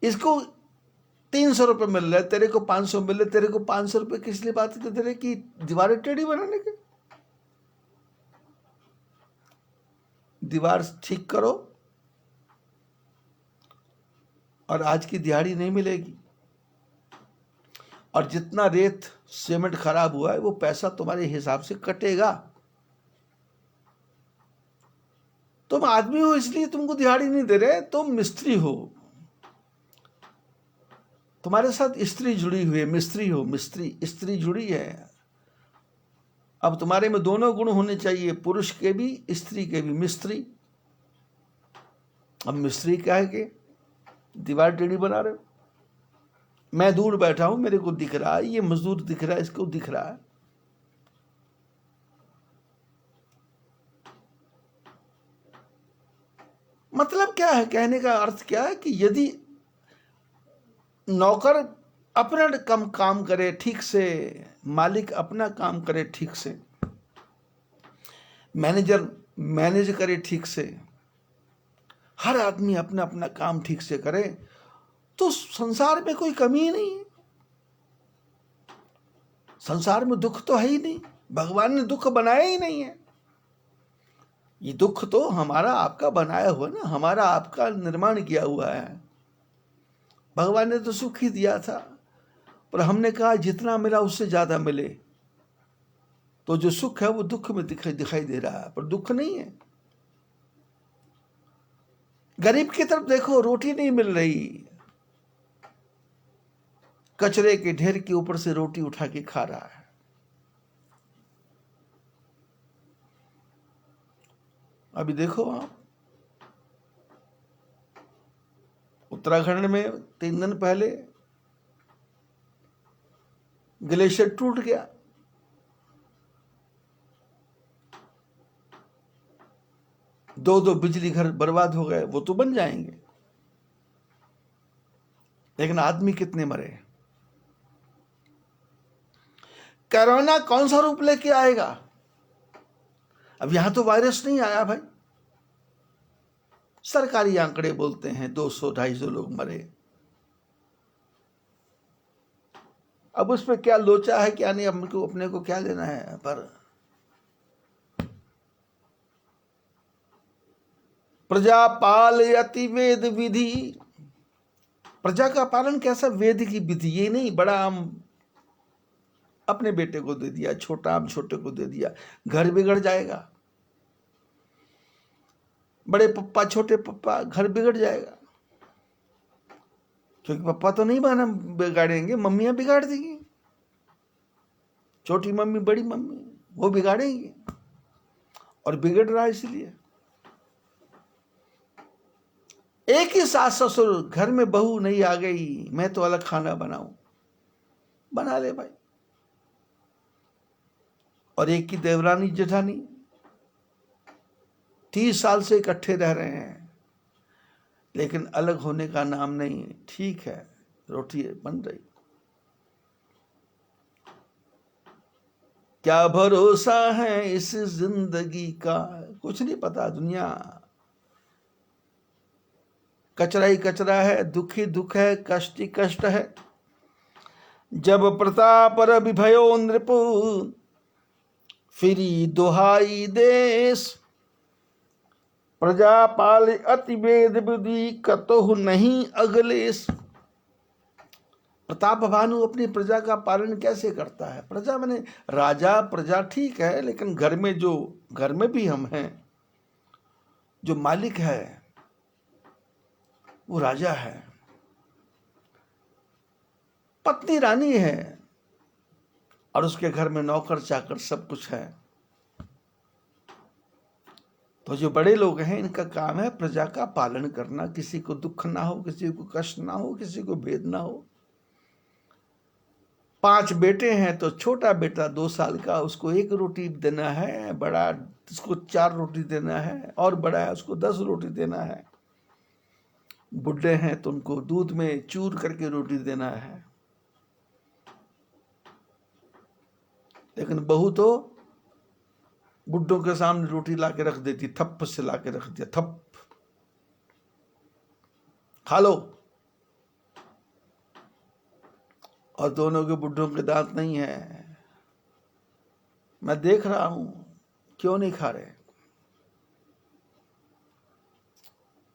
इसको 300 रुपये मिल रहे, तेरे को 500 मिल रहे, तेरे को 500 रुपये किस लिए बात दे रहे कि दीवारें टेढ़ी बनाने के? दीवार ठीक करो और आज की दिहाड़ी नहीं मिलेगी। और जितना रेत सीमेंट खराब हुआ है वो पैसा तुम्हारे हिसाब से कटेगा। तुम आदमी हो इसलिए तुमको दिहाड़ी नहीं दे रहे, तुम मिस्त्री हो, तुम्हारे साथ स्त्री जुड़ी हुई है। मिस्त्री हो, मिस्त्री, स्त्री जुड़ी है। अब तुम्हारे में दोनों गुण होने चाहिए, पुरुष के भी स्त्री के भी। मिस्त्री, अब मिस्त्री क्या है कि दीवार टेढ़ी बना रहे हो? मैं दूर बैठा हूं, मेरे को दिख रहा है, ये मजदूर दिख रहा है, इसको दिख रहा है। मतलब क्या है, कहने का अर्थ क्या है कि यदि नौकर अपना काम करे ठीक से, मालिक अपना काम करे ठीक से, मैनेजर मैनेज करे ठीक से, हर आदमी अपना अपना काम ठीक से करे, तो संसार में कोई कमी ही नहीं है। संसार में दुख तो है ही नहीं, भगवान ने दुख बनाया ही नहीं है। ये दुख तो हमारा आपका बनाया हुआ ना, हमारा आपका निर्माण किया हुआ है। भगवान ने तो सुख ही दिया था, पर हमने कहा जितना मिला उससे ज्यादा मिले, तो जो सुख है वो दुख में दिखाई दे रहा है, पर दुख नहीं है। गरीब की तरफ देखो, रोटी नहीं मिल रही, कचरे के ढेर के ऊपर से रोटी उठा के खा रहा है। अभी देखो आप, उत्तराखंड में 3 दिन पहले ग्लेशियर टूट गया, दो बिजली घर बर्बाद हो गए। वो तो बन जाएंगे, लेकिन आदमी कितने मरे। कोरोना कौन सा रूप लेके आएगा? अब यहां तो वायरस नहीं आया भाई, सरकारी आंकड़े बोलते हैं 200-250 लोग मरे। अब उसमें क्या लोचा है क्या नहीं, हमको अपने को क्या लेना है। पर प्रजा पालयति वेद विधि, प्रजा का पालन कैसा? वेद की विधि। ये नहीं बड़ा आम अपने बेटे को दे दिया, छोटा आम छोटे को दे दिया, घर बिगड़ जाएगा। बड़े पप्पा छोटे पप्पा, घर बिगड़ जाएगा। क्योंकि पप्पा तो नहीं बना बिगाड़ेंगे, मम्मियां बिगाड़ देंगी। छोटी मम्मी बड़ी मम्मी वो बिगाड़ेंगी, और बिगड़ रहा है इसलिए। एक ही सास ससुर, घर में बहू नहीं आ गई, मैं तो अलग खाना बनाऊं, बना ले भाई। और एक की देवरानी जेठानी 30 साल से इकट्ठे रह रहे हैं, लेकिन अलग होने का नाम नहीं। ठीक है, रोटी बन रही, क्या भरोसा है इस जिंदगी का, कुछ नहीं पता। दुनिया कचरा ही कचरा है, दुख ही दुख है, कष्ट ही कष्ट है। जब प्रताप रवि भयो नृप, फिरी दुहाई देश। प्रजा पाल अति वेद विधि, कतहु नहीं अगलेश। प्रताप भानु अपनी प्रजा का पालन कैसे करता है? प्रजा माने राजा, प्रजा ठीक है, लेकिन घर में भी हम हैं। जो मालिक है वो राजा है, पत्नी रानी है, और उसके घर में नौकर चाकर सब कुछ है। तो जो बड़े लोग हैं, इनका काम है प्रजा का पालन करना, किसी को दुख ना हो, किसी को कष्ट ना हो, किसी को भेद ना हो। 5 बेटे हैं तो छोटा बेटा 2 साल का, उसको 1 रोटी देना है, बड़ा उसको 4 रोटी देना है, और बड़ा है उसको 10 रोटी देना है। बुढ़े हैं तो उनको दूध में चूर करके रोटी देना है। लेकिन बहू तो बुड्ढों के सामने रोटी ला के रख देती, थप्प से ला के रख दिया, थप्प खा लो। और दोनों के बुड्ढों के दांत नहीं है, मैं देख रहा हूं, क्यों नहीं खा रहे।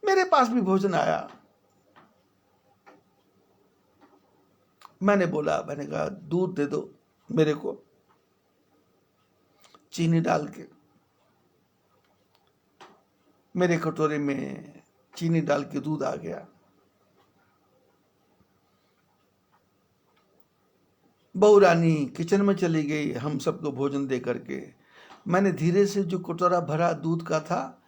मेरे पास भी भोजन आया, मैंने कहा दूध दे दो मेरे को, चीनी डाल के। मेरे कटोरे में चीनी डाल के दूध आ गया। बहू रानी किचन में चली गई हम सबको भोजन दे करके। मैंने धीरे से जो कटोरा भरा दूध का था,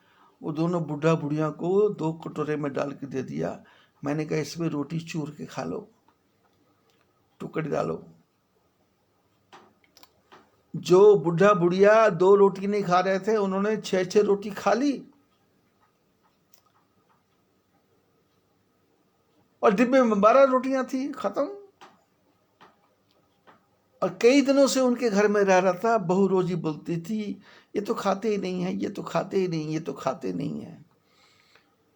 वो दोनों बुढ़ा बुढ़िया को 2 कटोरे में डाल के दे दिया। मैंने कहा इसमें रोटी चूर के खा लो। टुकड़ी डालो। जो बुढ़ा बुढ़िया 2 रोटी नहीं खा रहे थे, उन्होंने 6-6 रोटी खा ली और डिब्बे में 12 रोटियां थी, खत्म। और कई दिनों से उनके घर में रह रहा था। बहू रोजी बोलती थी, ये तो खाते ही नहीं है, ये तो खाते ही नहीं, ये तो खाते नहीं है।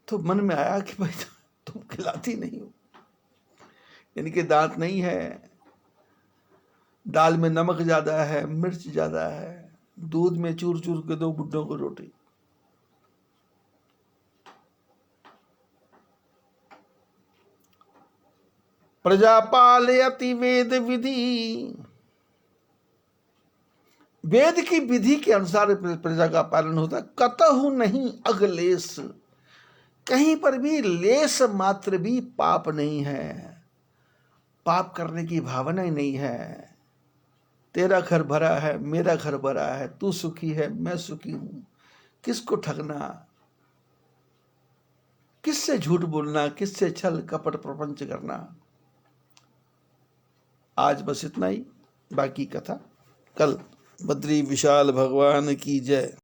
तो मन में आया कि भाई तुम खिलाती नहीं हो, इनके दांत नहीं है, दाल में नमक ज्यादा है, मिर्च ज्यादा है, दूध में चूर चूर के दो बुड्ढों को रोटी। प्रजा पालयति वेद विधि, वेद की विधि के अनुसार प्रजा का पालन होता। कतहु नहीं अगलेश, कहीं पर भी लेस मात्र भी पाप नहीं है, पाप करने की भावना ही नहीं है। तेरा घर भरा है, मेरा घर भरा है, तू सुखी है, मैं सुखी हूं। किसको ठगना, किससे झूठ बोलना, किससे छल कपट प्रपंच करना। आज बस इतना ही, बाकी कथा कल। बद्री विशाल भगवान की जय।